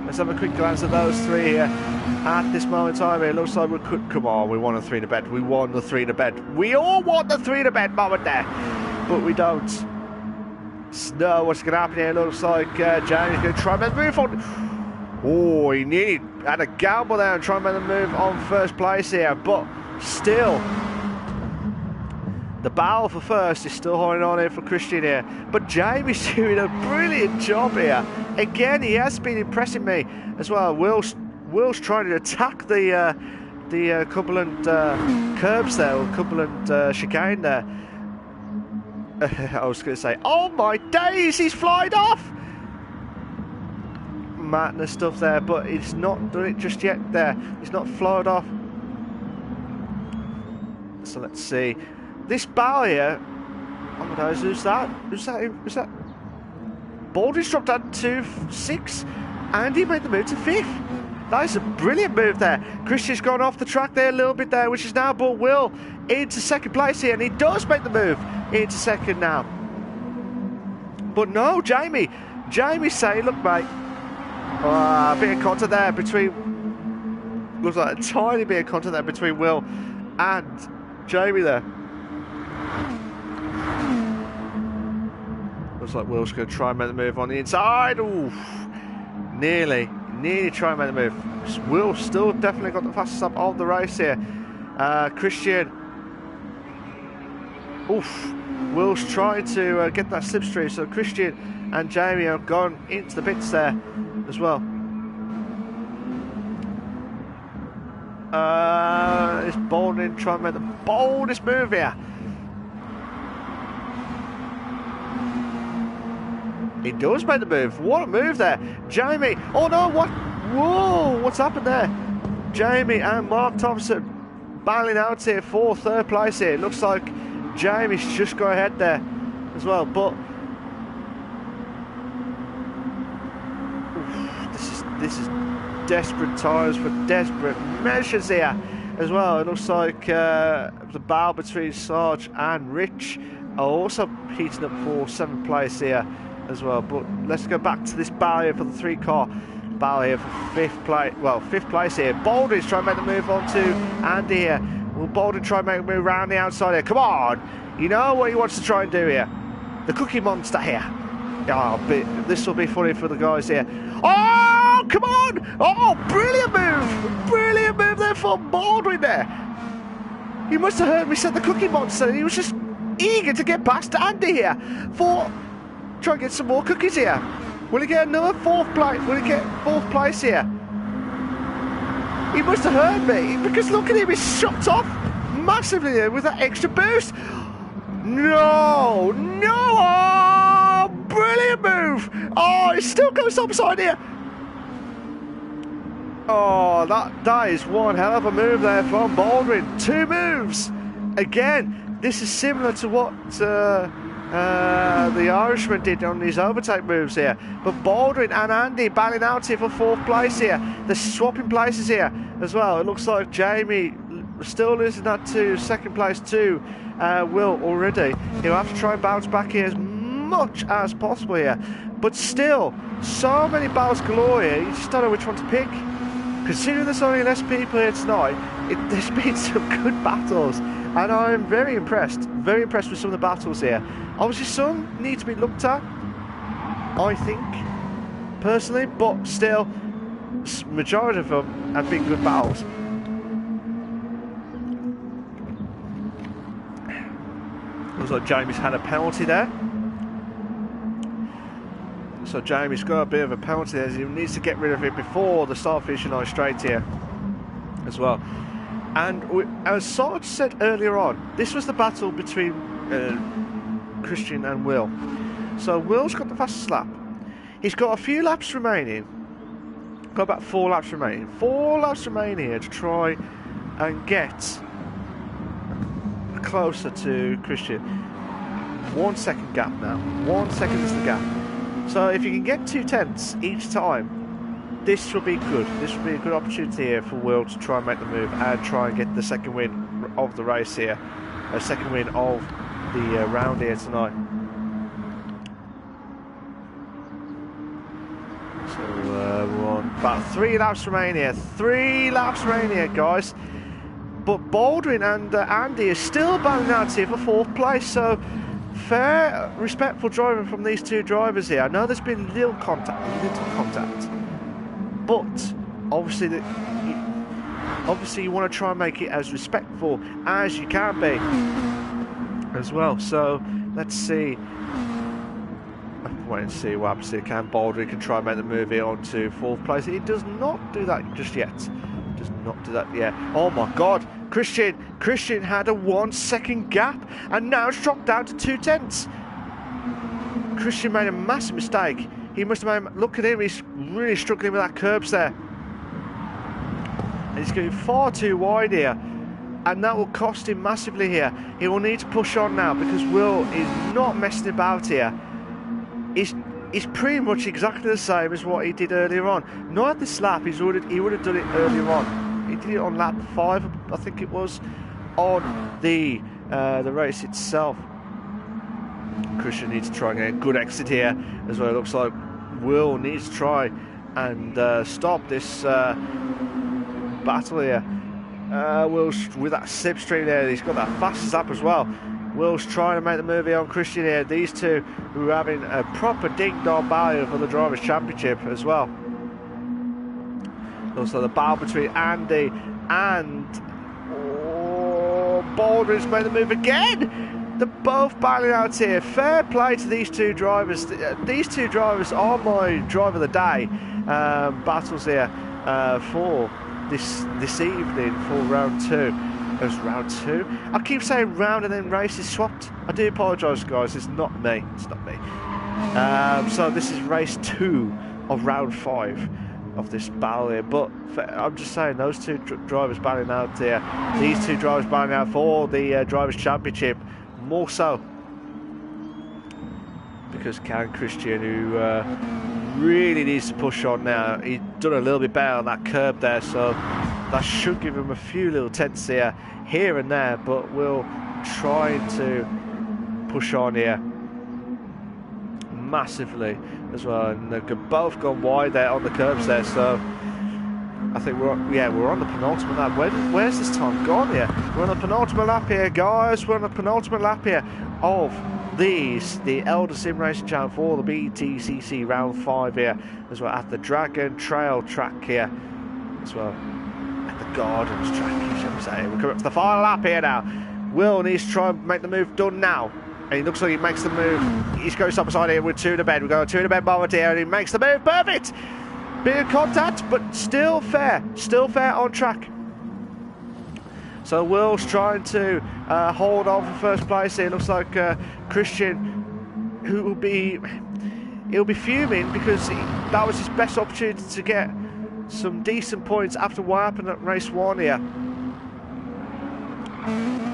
Let's have a quick glance at those 3 here at this moment in time here. It looks like we could, come on, we won a 3 to bed. We won the 3 to bed. We all want the 3 to bed moment there, but we don't know what's going to happen here. It looks like Jamie's going to try and make the move on. Oh, he nearly had a gamble there and try and make the move on 1st place here, but still, the battle for 1st is still holding on here for Christian here. But Jamie's doing a brilliant job here. Again, he has been impressing me as well. Will's trying to attack the Coupland curbs there, or Coupland chicane there. I was going to say, oh my days, he's flying off! Madness stuff there, but he's not done it just yet there. He's not flown off. So let's see. This battle here Oh my days, who's that? Who's that? Who's that? Baldwin's dropped down to 6. Andy made the move to 5th. That is a brilliant move there. Christian's gone off the track there a little bit there, which has now brought Will into 2nd place here, and he does make the move into 2nd now. But no, Jamie saying, look mate, a bit of contact there between, looks like a tiny bit of contact there between Will and Jamie there. Looks like Will's going to try and make the move on the inside. Ooh, nearly try and make the move. Will still definitely got the fastest lap of the race here. Christian, oof, Will's trying to get that slipstream, so Christian and Jamie have gone into the pits there as well. It's Baldwin trying to make the boldest move here. He does make the move. What a move there. Jamie. Oh no, what? Whoa, what's happened there? Jamie and Mark Thompson battling out here for 3rd place here. It looks like Jamie's just got ahead there as well. But this is desperate times for desperate measures here as well. It looks like the battle between Sarge and Rich are also heating up for 7th place here as well. But let's go back to this battle here for the 3-car battle here for 5th place. Well, 5th place here. Baldwin's trying to make the move on to Andy here. Will Baldwin try and make a move around the outside here? Come on! You know what he wants to try and do here. The Cookie Monster here. Oh, this will be funny for the guys here. Oh, come on! Oh, brilliant move! Brilliant move there from Baldwin there. He must have heard me say the Cookie Monster. He was just eager to get past Andy here for try and get some more cookies here. Will he get another 4th place? Will he get 4th place here? He must have heard me, because look at him, he's shot off massively there with that extra boost. No, oh, brilliant move. Oh, he still goes topside here. Oh, that is one hell of a move there from Baldwin. 2 moves. Again, this is similar to what the Irishman did on his overtake moves here. But Baldwin and Andy battling out here for 4th place here. They're swapping places here as well. It looks like Jamie still losing that to 2nd place to Will already. He'll have to try and bounce back here as much as possible here. But still, so many battles galore here, you just don't know which one to pick. Considering there's only less people here tonight, there's been some good battles. And I'm very impressed with some of the battles here. Obviously some need to be looked at, I think, personally, but still, majority of them have been good battles. Looks like Jamie's had a penalty there. So Jamie's got a bit of a penalty there. He needs to get rid of it before the start finishing line straight here as well. And as Sarge said earlier on, this was the battle between Christian and Will. So Will's got the fastest lap. He's got a few laps remaining. Got about 4 laps remaining. 4 laps remaining here to try and get closer to Christian. 1 second gap now. 1 second is the gap. So if you can get 2 tenths each time, this will be good. This will be a good opportunity here for Will to try and make the move and try and get the 2nd win of the race here. A 2nd win of the round here tonight. So we're on about 3 laps remaining here. 3 laps remaining here, guys. But Baldwin and Andy are still battling out here for 4th place. So fair, respectful driving from these 2 drivers here. I know there's been little contact. But obviously, you want to try and make it as respectful as you can be as well. So let's see. Wait and see what happens here. Can Baldwin can try and make the move here on to 4th place. He does not do that just yet. Does not do that yet. Oh my God, Christian had a 1 second gap, and now it's dropped down to 2 tenths. Christian made a massive mistake. He must have made, look at him, he's really struggling with that curbs there. And he's going far too wide here. and that will cost him massively here. He will need to push on now because Will is not messing about here. He's pretty much exactly the same as what he did earlier on. Not this lap, he would have done it earlier on. He did it on lap 5, I think it was, on the race itself. Christian needs to try and get a good exit here as well. It looks like Will needs to try and stop this battle here. Will's with that slipstream there, he's got that fastest lap as well. Will's trying to make the move here on Christian here. These two who are having a proper ding-dong battle for the Drivers' Championship as well. Also the battle between Andy and Baldwin's made the move again. They're both battling out here. Fair play to these two drivers. These two drivers are my drive of the day battles here for this evening for round 2. It was round 2. I keep saying round and then race is swapped. I do apologise, guys. It's not me. It's not me. So this is race 2 of round 5 of this battle here. But I'm just saying, those two drivers battling out here. These two drivers battling out for the Drivers' Championship. More so because Christian, who really needs to push on now. He's done a little bit better on that curb there, so that should give him a few little tenths here and there, but we'll try to push on here massively as well. And they've both gone wide there on the curbs there, so I think we're on the penultimate lap. Where's this time gone here? We're on the penultimate lap here, guys. We're on the penultimate lap here of the Eldar Sim Racing Channel for the BTCC round 5 here as well at the Dragon Trail track here as well. At the Gardens track, shall we say. We're coming up to the final lap here now. Will needs to try and make the move done now. And he looks like he makes the move. He's going side by side here with 2 in the bed. We've got a 2 in the bed moment here, and he makes the move. Perfect! Bit of contact, but still fair. Still fair on track. So Will's trying to hold on for first place here. It looks like Christian, he'll be fuming because that was his best opportunity to get some decent points after what happened at race 1 here.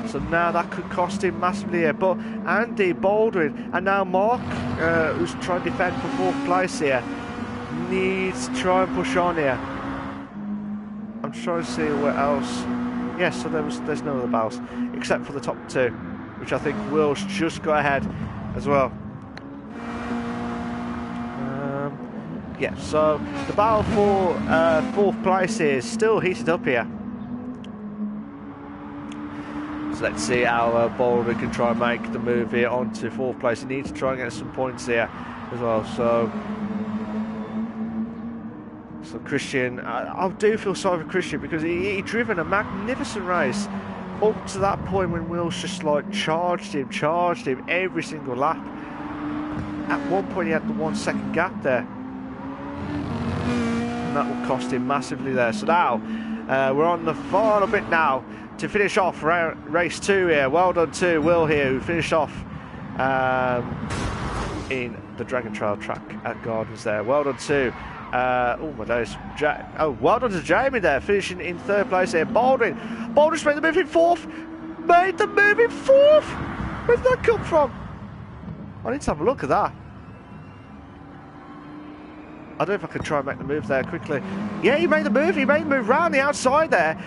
So now that could cost him massively here. But Andy, Baldwin, and now Mark, who's trying to defend for 4th place here, needs to try and push on here. I'm trying to see where else. Yes, so there's no other battles except for the top 2, which I think Will's just got ahead as well. Yeah, so the battle for 4th place here is still heated up here. So let's see how Boulder can try and make the move here onto 4th place. He needs to try and get some points here as well. So Christian, I do feel sorry for Christian because he driven a magnificent race up to that point when Will's just like charged him every single lap. At one point he had the 1 second gap there, and that will cost him massively there. So now we're on the final bit now to finish off race 2 here. Well done to Will here, who finished off in the Dragon Trail track at Gardens there. Well done to oh my days, well done to Jamie there, finishing in 3rd place here. Baldwin's made the move in 4th. Made the move in 4th. Where did that come from? I need to have a look at that. I don't know if I can try and make the move there quickly. Yeah, he made the move. He made the move round the outside there.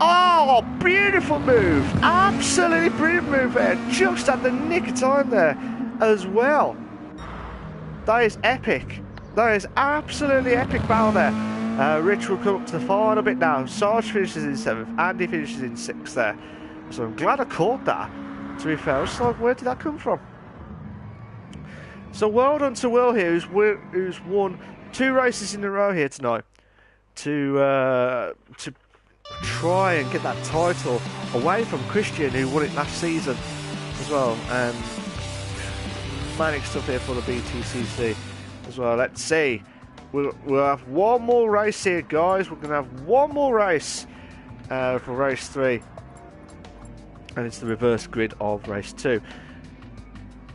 Oh, beautiful move. Absolutely brilliant move there. Just at the nick of time there as well. That is epic. That is absolutely epic battle there. Rich will come up to the final bit now. Sarge finishes in 7th. Andy finishes in 6th there. So I'm glad I caught that, to be fair. I was like, where did that come from? So well done to Will here, who's won 2 races in a row here tonight to try and get that title away from Christian, who won it last season as well. And manic stuff here for the BTCC as well. Let's see. We'll have one more race here, guys. We're going to have one more race for race 3. And it's the reverse grid of race 2.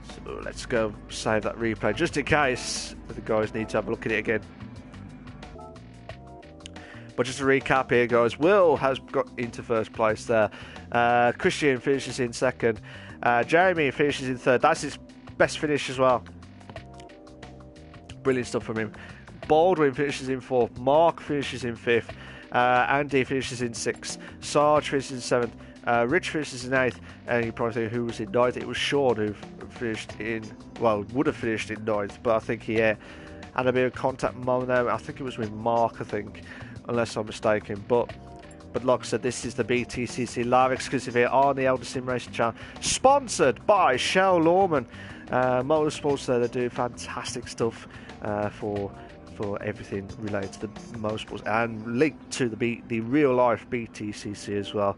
So let's go save that replay just in case the guys need to have a look at it again. But just to recap here, guys, Will has got into first place there. Christian finishes in second. Jamie finishes in third. That's his best finish as well. Brilliant stuff from him. Baldwin finishes in fourth. Mark finishes in fifth. Andy finishes in sixth. Sarge finishes in seventh. Rich finishes in eighth. And you probably think who was in ninth. It was Sean who finished in, well, would have finished in ninth, but I think he had a bit of contact moment there. I think it was with Mark, I think, unless I'm mistaken. But like I said, this is the BTCC live exclusive here on the Eldar Sim Racing channel, sponsored by Shell Lawman Motorsports. There, they do fantastic stuff for everything related to the motorsports, and linked to the real life BTCC as well.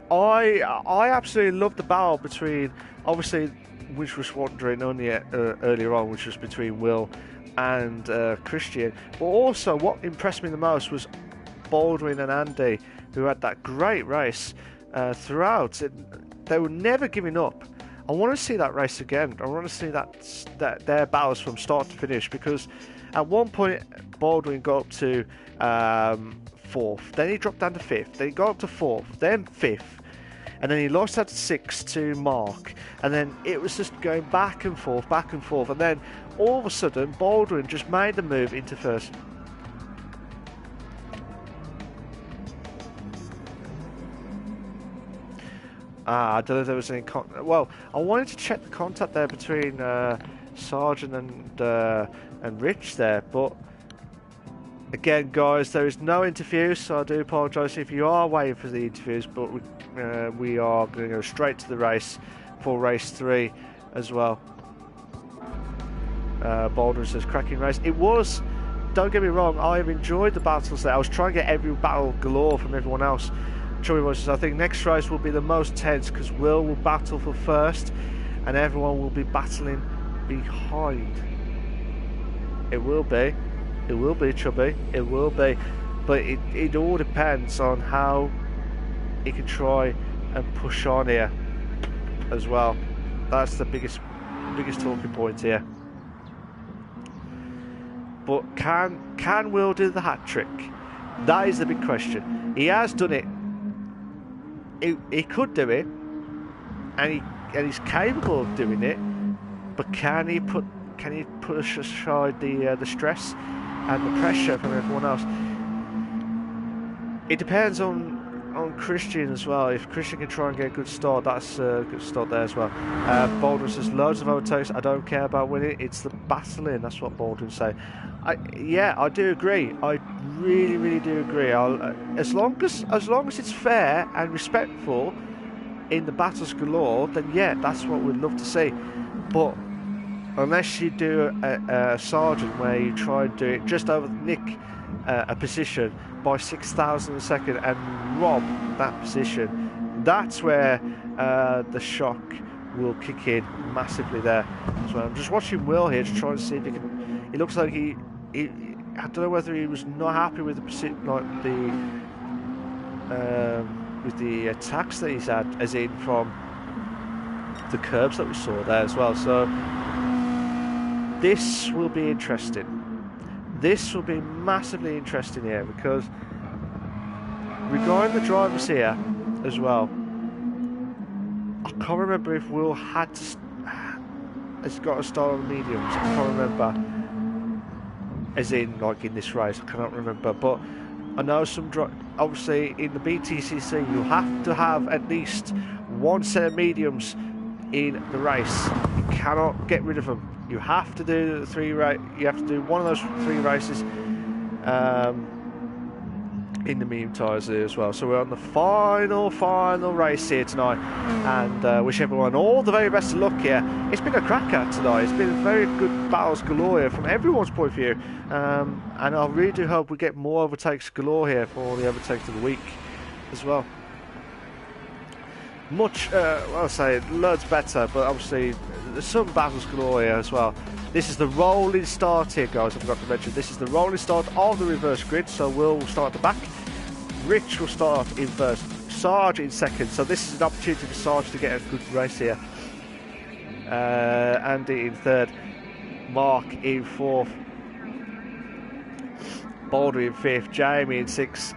I absolutely love the battle between, obviously, which was wondering only earlier on, which was between Will and Christian. But also, what impressed me the most was Baldwin and Andy, who had that great race throughout. They were never giving up. I want to see that race again. I want to see that their battles from start to finish, because at one point Baldwin got up to fourth, then he dropped down to fifth, then he got up to fourth, then fifth, and then he lost that to sixth to Mark, and then it was just going back and forth, and then all of a sudden Baldwin just made the move into first. I don't know if there was any well, I wanted to check the contact there between Sargent and Rich there, but again, guys, there is no interviews, so I do apologise if you are waiting for the interviews, but we are going to go straight to the race for race 3 as well. Baldwin says, cracking race. It was, don't get me wrong, I've enjoyed the battles there. I was trying to get every battle galore from everyone else. Chubby Boy says, I think next race will be the most tense, because Will battle for first and everyone will be battling behind. It will be. It will be, Chubby. It will be. But it all depends on how he can try and push on here as well. That's the biggest talking point here. But can Will do the hat trick? That is the big question. He has done it. He could do it, and he's capable of doing it. But can he push aside the stress and the pressure from everyone else? It depends on Christian as well. If Christian can try and get a good start, that's a good start there as well. Baldwin says, loads of overtakes. I don't care about winning. It's the battling. That's what Baldwin say. Yeah, I do agree. I really do agree. As long as it's fair and respectful in the battles galore, then yeah, that's what we'd love to see. But unless you do a Sargent where you try and do it just over nick a position by 6,000 a second and rob that position, that's where the shock will kick in massively there. So I'm just watching Will here to try and see if he can. It looks like he I don't know whether he was not happy with the with the attacks that he's had, as in from the curbs that we saw there as well. So this will be interesting. This will be massively interesting here, because regarding the drivers here as well, I can't remember if Will has got to start on the mediums. I can't remember, as in like in this race, I cannot remember. But I know some obviously in the BTCC you have to have at least one set of mediums in the race. You cannot get rid of them. You have to do you have to do one of those 3 races in the medium tyres here as well. So we're on the final race here tonight, and wish everyone all the very best of luck here. It's been a cracker tonight. It's been very good battles galore here from everyone's point of view, and I really do hope we get more overtakes galore here for the overtakes of the week as well. Much, well, I'll say loads better, but obviously there's some battles galore here as well. This is the rolling start here, guys. I forgot to mention, this is the rolling start of the reverse grid. So we'll start at the back. Rich will start in first. Sarge in second. So this is an opportunity for Sarge to get a good race here. Andy in third. Mark in 4th, Baldwin in 5th, Jamie in 6th,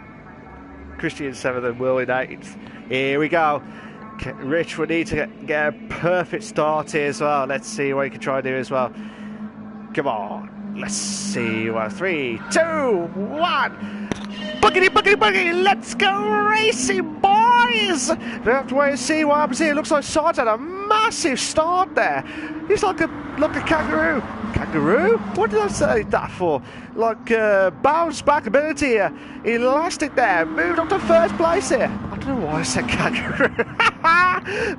Christian in 7th, and Will in 8th. Here we go. Rich will need to get a perfect start here as well. Let's see what he can try and do as well. Come on, let's see. 3, 2, 1. Boogity, boogity, boogity. Let's go racing, boys. We have to wait and see what happens here. It looks like Sarge had a massive start there. He's like a kangaroo. Kangaroo? What did I say that for? Like bounce back ability here. Elastic there. Moved up to 1st place here. I don't know why I said kangaroo.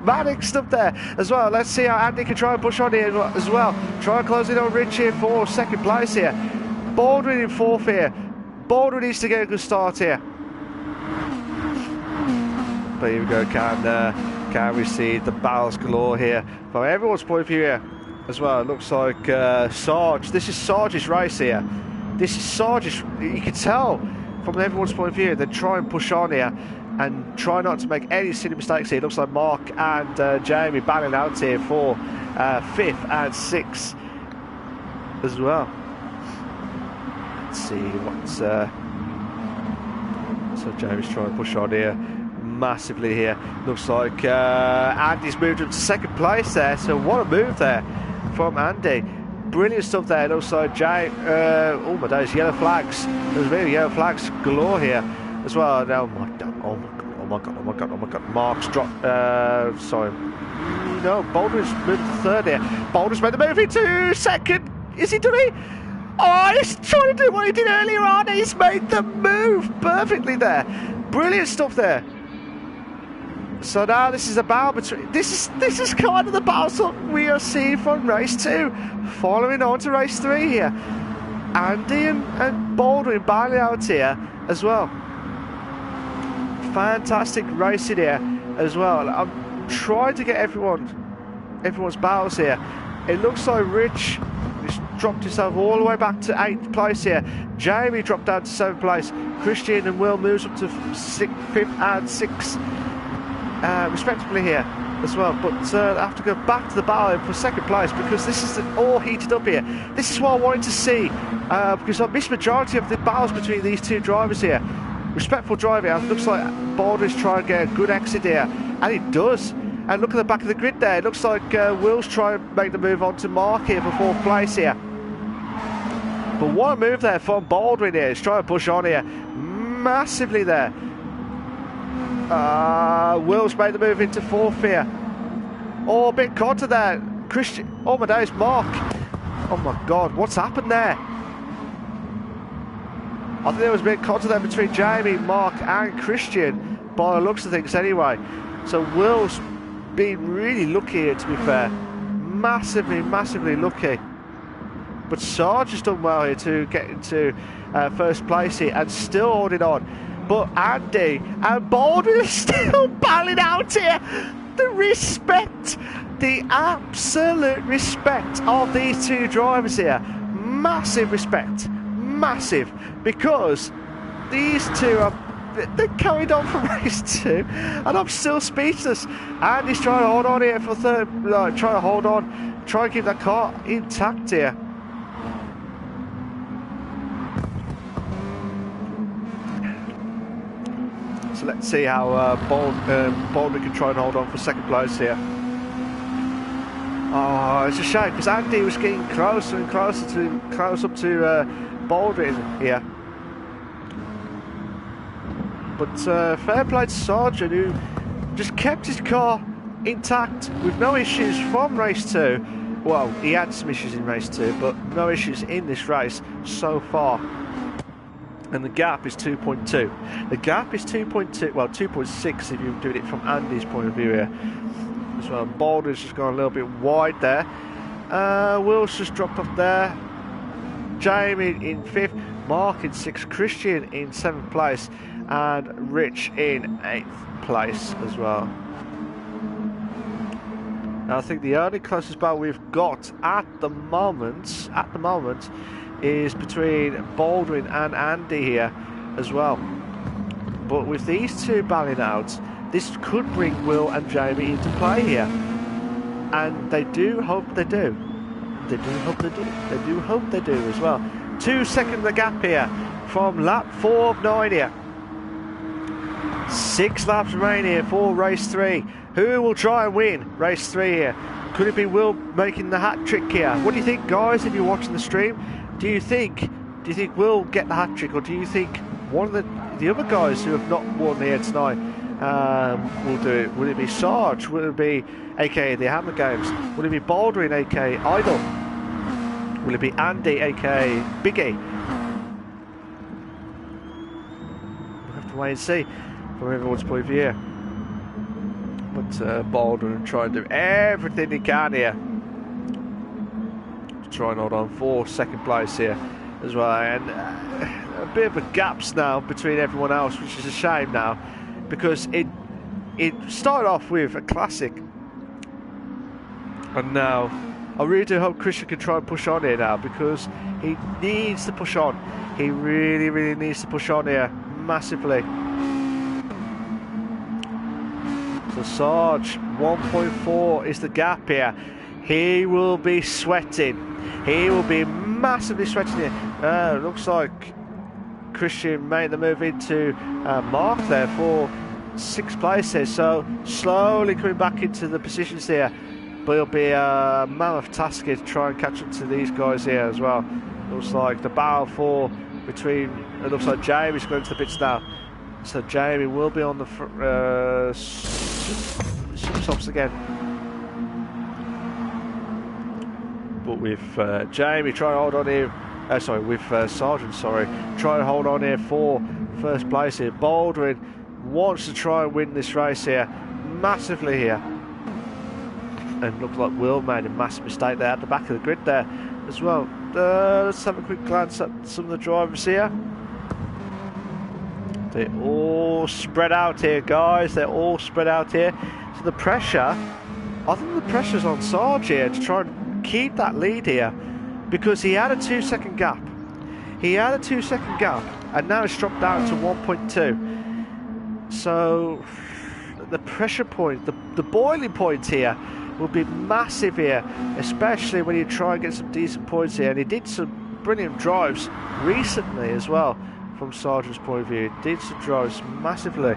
Manic stuff there as well. Let's see how Andy can try and push on here as well. Try and close it on Rich here for 2nd place here. Baldwin in 4th here. Baldwin needs to get a good start here. But here we go. Can we see the battles galore here from everyone's point of view here as well? It looks like Sarge. This is Sarge's race here. This is Sarge's. You can tell from everyone's point of view. They try and push on here and try not to make any silly mistakes here. It looks like Mark and Jamie battling out here for 5th and 6th as well. Let's see what's so Jamie's trying to push on here massively here. Looks like Andy's moved up to 2nd place there, so what a move there from Andy. Brilliant stuff there. It looks like oh my days, yellow flags. There's really yellow flags galore here as well. Now, oh my god, Mark's dropped, sorry. No, Baldwin's moved to 3rd here. Baldwin's made the move into 2nd. Is he done it? Oh, he's trying to do what he did earlier on. He's made the move perfectly there. Brilliant stuff there. So now this is a battle between... This is kind of the battle we are seeing from race 2. Following on to race 3 here. Andy and Baldwin battling out here as well. Fantastic racing here as well. I'm trying to get everyone's battles here. It looks like Rich dropped himself all the way back to 8th place here. Jamie dropped down to 7th place. Christian and Will moves up to 5th and 6th respectively here as well. But I have to go back to the battle for 2nd place because this is all heated up here. This is what I wanted to see because I missed majority of the battles between these 2 drivers here. Respectful driving. It looks like Baldwin's trying to get a good exit here, and he does. And look at the back of the grid there. It looks like Will's trying to make the move on to Mark here for 4th place here. But what a move there from Baldwin here. He's trying to push on here massively there. Will's made the move into 4th here. Oh, a bit caught to there. Christian. Oh my days, Mark. Oh my god, what's happened there? I think there was a bit caught to there between Jamie, Mark and Christian by the looks of things anyway. So Will's been really lucky here, to be fair. Massively lucky. But Sarge has done well here to get into 1st place here and still holding on. But Andy and Baldwin are still battling out here. The respect, the absolute respect of these 2 drivers here. Massive respect. Massive. Because these 2 are... They carried on from race 2 and I'm still speechless. Andy's trying to hold on here for 3rd, trying to hold on, try and keep that car intact here. So let's see how Baldwin can try and hold on for 2nd place here. Oh, it's a shame because Andy was getting closer and close up to Baldwin here. But fair play to Sargent, who just kept his car intact with no issues from race 2. Well, he had some issues in race 2, but no issues in this race so far. And the gap is 2.2. The gap is 2.2, well, 2.6 if you're doing it from Andy's point of view here. As well, Baldwin's just gone a little bit wide there. Will's just dropped off there. Jamie in 5th, Mark in 6th, Christian in 7th place, and Rich in 8th place as well. Now I think the only closest battle we've got at the moment is between Baldwin and Andy here as well. But with these 2 battling out, this could bring Will and Jamie into play here, and they do hope they do. They do hope they do. They do hope they do as well. 2 seconds the gap here from lap 4 of 9 here. 6 laps remain here for race 3. Who will try and win race 3 here? Could it be Will making the hat trick here? What do you think, guys, if you're watching the stream? Do you think Will get the hat trick, or do you think one of the other guys who have not won here tonight will do it? Will it be Sarge? Will it be aka the Hammer Games? Will it be Baldwin aka Idol? Will it be Andy aka Biggie? We'll have to wait and see from everyone's point of view here. But Baldwin will try and do everything he can here to try and hold on for second place here as well. And a bit of a gaps now between everyone else, which is a shame now, because it started off with a classic, and now I really do hope Christian can try and push on here now, because he needs to push on. He really needs to push on here massively. So Sarge, 1.4 is the gap here. He will be sweating. He will be massively sweating here. Looks like Christian made the move into Mark there for 6th place here. So slowly coming back into the positions here. But it'll be a mammoth task here to try and catch up to these guys here as well. Looks like the battle for between, it looks like Jamie's going to the pits now. So Jamie will be on the stops again. But with Jamie trying to hold on here, with Sargent, trying to hold on here for first place here. Baldwin wants to try and win this race here, massively here. And looks like Will made a massive mistake there at the back of the grid there as well. Let's have a quick glance at some of the drivers here. They're all spread out here, guys. They're all spread out here. So the pressure, I think the pressure's on Sarge here to try and keep that lead here, because he had a 2-second gap. He had a 2-second gap, and now it's dropped down to 1.2. So the pressure point, the boiling point here will be massive here, especially when you try and get some decent points here. And he did some brilliant drives recently as well. From Sargent's point of view, did some drives massively.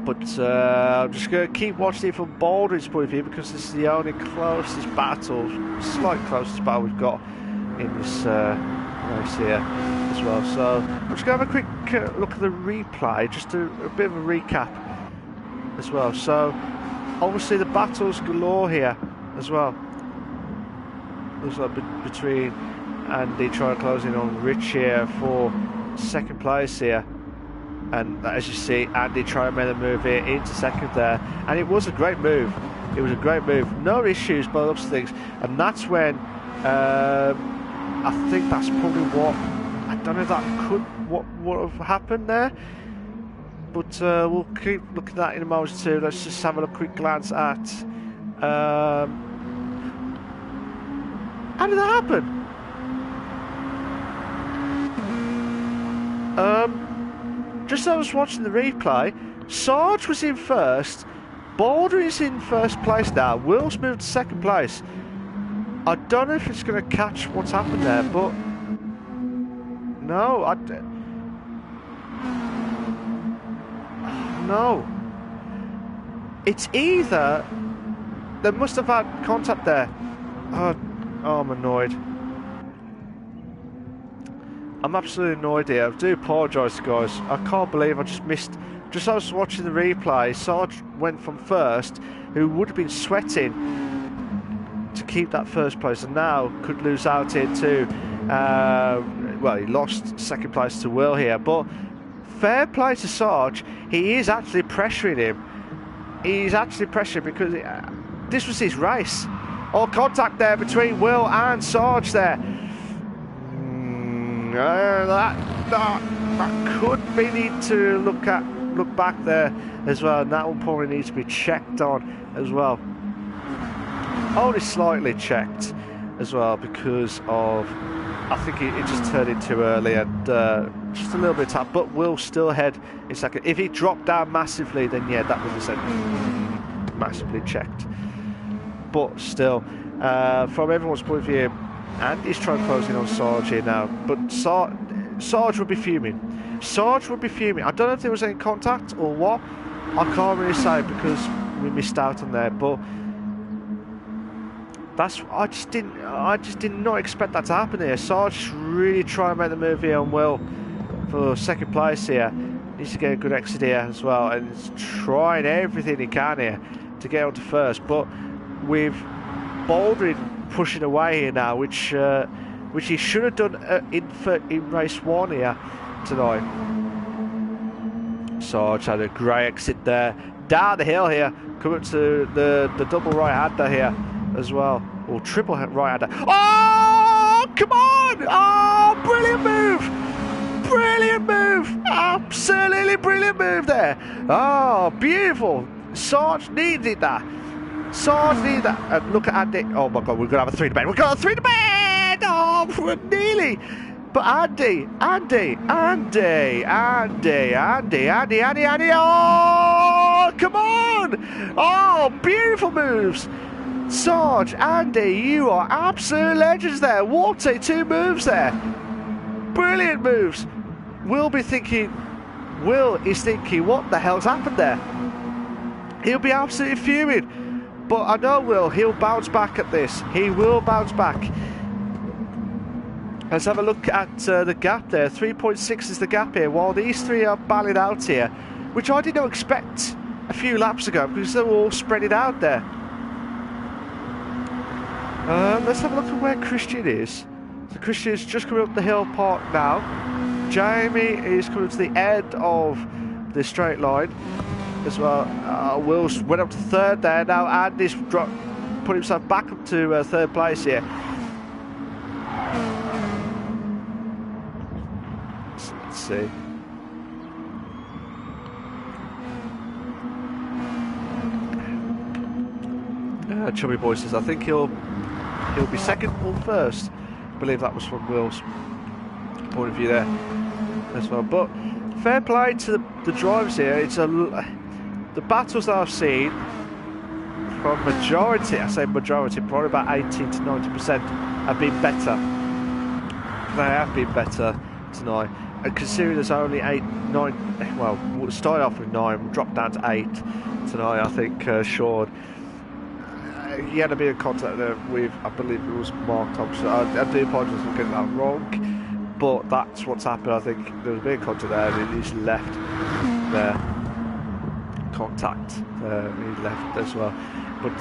But I'm just going to keep watching it from Baldwin's point of view, because this is the only closest battle, slight closest battle we've got in this race here as well. So I'm just going to have a quick look at the replay, just a bit of a recap as well. So obviously the battles galore here as well. Looks like between Andy trying to close in on Rich here for 2nd place here, and as you see, Andy trying to make the move here into 2nd there, and it was a great move. It was a great move, no issues by the looks of things. And that's when I think that's probably what, I don't know if that could what would have happened there, but we'll keep looking at that in a moment too. Let's just have a quick glance at how did that happen? Just as I was watching the replay, Sarge was in 1st, Baldwin's in 1st place now, Will's moved to 2nd place. I don't know if it's going to catch what's happened there, but no, no. It's either they must have had contact there. Oh, I'm annoyed. I'm absolutely annoyed here. I do apologise, guys. I can't believe I just missed. Just as I was watching the replay, Sarge went from 1st, who would have been sweating to keep that 1st place, and now could lose out here too. Well, he lost 2nd place to Will here, but fair play to Sarge. He is actually pressuring him. He's actually pressuring, because this was his race. All contact there between Will and Sarge there. That could be need to look back there as well, and that one probably needs to be checked on as well. Only slightly checked as well, because of, I think it just turned in too early, and just a little bit tough. But Will still ahead in 2nd. If he dropped down massively, then yeah, that would have said massively checked. But still, from everyone's point of view. Andy's trying to close in on Sarge here now, but Sarge would be fuming. Sarge would be fuming. I don't know if there was any contact or what. I can't really say because we missed out on there, but I just did not expect that to happen here. Sarge really trying to make the move here on Will for second place here. Needs to get a good exit here as well, and he's trying everything he can here to get on to first, but with Baldwin pushing away here now, which he should have done in race 1 here tonight. Sarge had a great exit there, down the hill here, coming up to the double right-hander here as well, or triple right-hander. Oh, come on! Oh, brilliant move! Brilliant move! Absolutely brilliant move there! Oh, beautiful! Sarge needed that. Sarge needed that. And look at Andy. Oh my God, we're going to have a 3 to bed. We're going to have a 3 to bed! Oh, nearly! But Andy! Oh, come on! Oh, beautiful moves! Sarge, Andy, you are absolute legends there. What a 2 moves there. Brilliant moves. Will is thinking, what the hell's happened there? He'll be absolutely fuming. But I know he'll bounce back at this. He will bounce back. Let's have a look at the gap there. 3.6 is the gap here, while these 3 are battling out here, which I did not expect a few laps ago because they were all spread out there. Let's have a look at where Christian is. So Christian is just coming up the hill part now. Jamie is coming to the end of the straight line as well. Will's went up to 3rd there. Now Andy's put himself back up to 3rd place here. Let's see. Chubby Boy says, I think he'll be 2nd or 1st. I believe that was from Will's point of view there as well. But fair play to the drivers here. It's the battles that I've seen from majority, I say majority, probably about 80 to 90% have been better. They have been better tonight. And considering there's only 9, well, we'll start off with 9, we'll drop down to 8 tonight, I think, Sean. He had a bit of contact there with, I believe it was Mark Thompson. I do apologise for getting that wrong, but that's what's happened. I think there was a bit of contact there, and he's left there. Contact, he left as well. But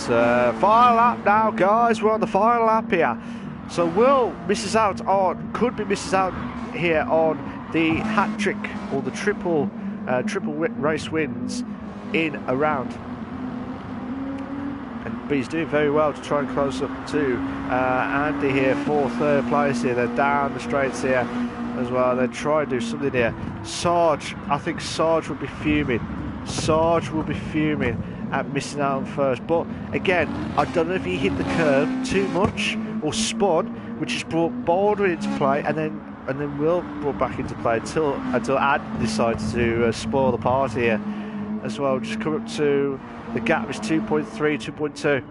final lap now, guys. We're on the final lap here. So Will misses out on, could be misses out here on the hat trick or the triple race wins in a round. But he's doing very well to try and close up to Andy here for 3rd place here. They're down the straights here as well. They're trying to do something here. Sarge, I think Sarge will be fuming. Sarge will be fuming at missing out on 1st. But again, I don't know if he hit the curb too much or spun, which has brought Baldwin into play, and then Will brought back into play until Andy decides to spoil the party here as well. Just come up to the gap is 2.3, 2.2.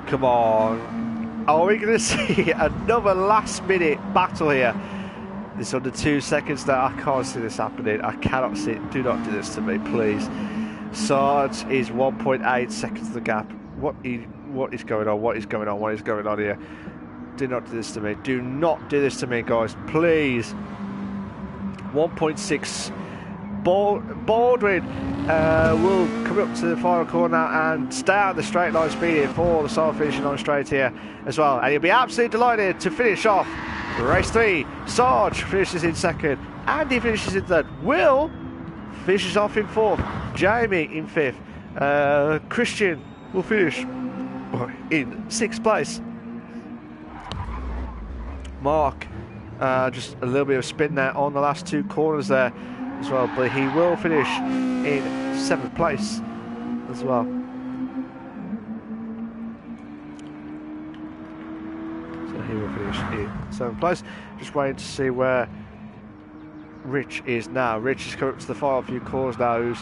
Come on. Are we going to see another last minute battle here? It's under 2 seconds now. I can't see this happening. I cannot see it. Do not do this to me, please. Sarge is 1.8 seconds to the gap. What is going on? What is going on? What is going on here? Do not do this to me. Do not do this to me, guys. Please. 1.6. Baldwin will come up to the final corner and stay out the straight line speed here for the start finishing on straight here as well. And he'll be absolutely delighted to finish off race 3. Sarge finishes in 2nd. Andy finishes in 3rd. Will finishes off in 4th. Jamie in 5th. Christian will finish in 6th place. Mark, just a little bit of spin there on the last 2 corners there as well, but he will finish in 7th place as well. So he will finish in 7th place. Just waiting to see where Rich is now. Rich is coming up to the final few corners now.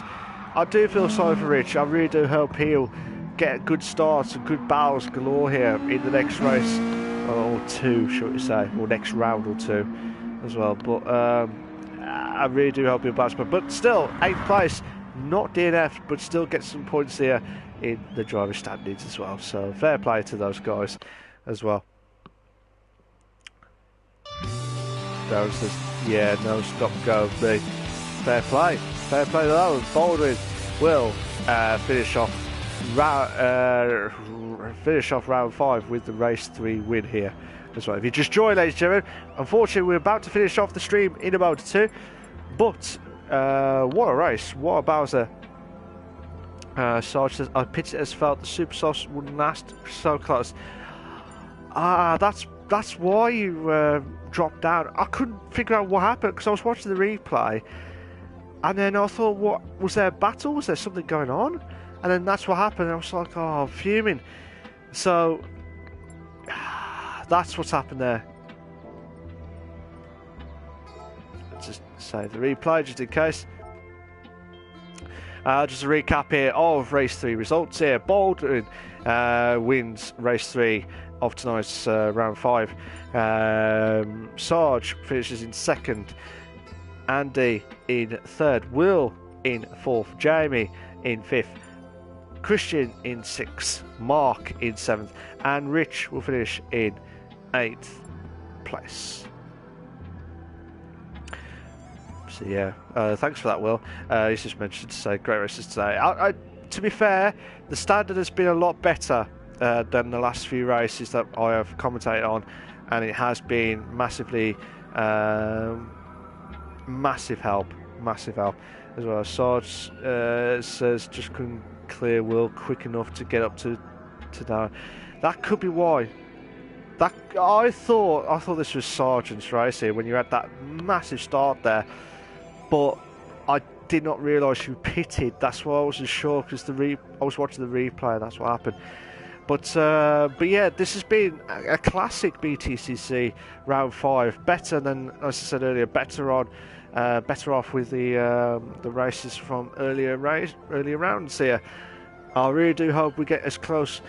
I do feel sorry for Rich. I really do hope he'll get good starts and good battles galore here in the next race, or two, should we say, or next round or two as well. But I really do hope you'll bounce back. But still, 8th place, not DNF, but still get some points here in the driver standings as well. So fair play to those guys as well. Darren says, yeah, no stop go me. Fair play to those. Baldwin will finish off round 5 with the race 3 win here as well. If you just joined, ladies and gentlemen, unfortunately we're about to finish off the stream in about 2, but what a race, what a Bowser. Sarge says, I pitched it as felt the super sauce wouldn't last, so close. That's why you dropped down. I couldn't figure out what happened because I was watching the replay, and then I thought, what was there a battle? Was there something going on? And then that's what happened. I was like, oh, I'm fuming. So that's what's happened there. Let's just save the replay just in case. Just a recap here of race 3 results here. Baldwin wins race 3 of tonight's round 5. Sarge finishes in 2nd. Andy in 3rd. Will in 4th. Jamie in 5th. Christian in 6th. Mark in 7th. And Rich will finish in 8th place. So yeah, thanks for that, Will. He's just mentioned to say great races today. To be fair, the standard has been a lot better than the last few races that I have commentated on, and it has been massively massive help as well. Sarge says just couldn't clear Will quick enough to get up to down. That could be why. I thought this was Sargent's race here when you had that massive start there. But I did not realise you pitted. That's why I wasn't sure, because I was watching the replay. That's what happened. But yeah, this has been a classic BTCC round 5. Better than, as I said earlier, better off with the races from earlier rounds here. I really do hope we get as close.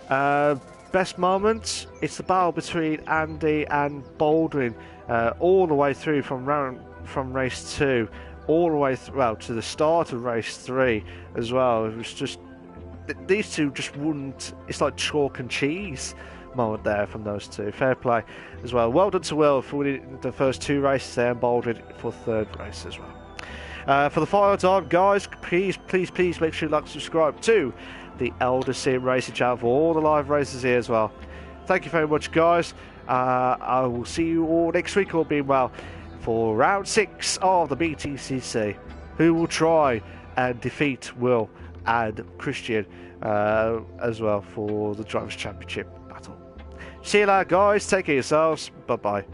Best moments, it's the battle between Andy and Baldwin all the way through from race 2 all the way to the start of race 3 as well. It was just these two just wouldn't. It's like chalk and cheese moment there from those two. Fair play as well. Well done to Will for winning the first 2 races there, and Baldwin for 3rd race as well. For the final time, guys, please make sure you like and subscribe to the Eldar Sim Racing channel for all the live races here as well. Thank you very much, guys. I will see you all next week, all being well, for round 6 of the BTCC, who will try and defeat Will and Christian as well for the Drivers' Championship battle. See you later, guys. Take care of yourselves. Bye-bye.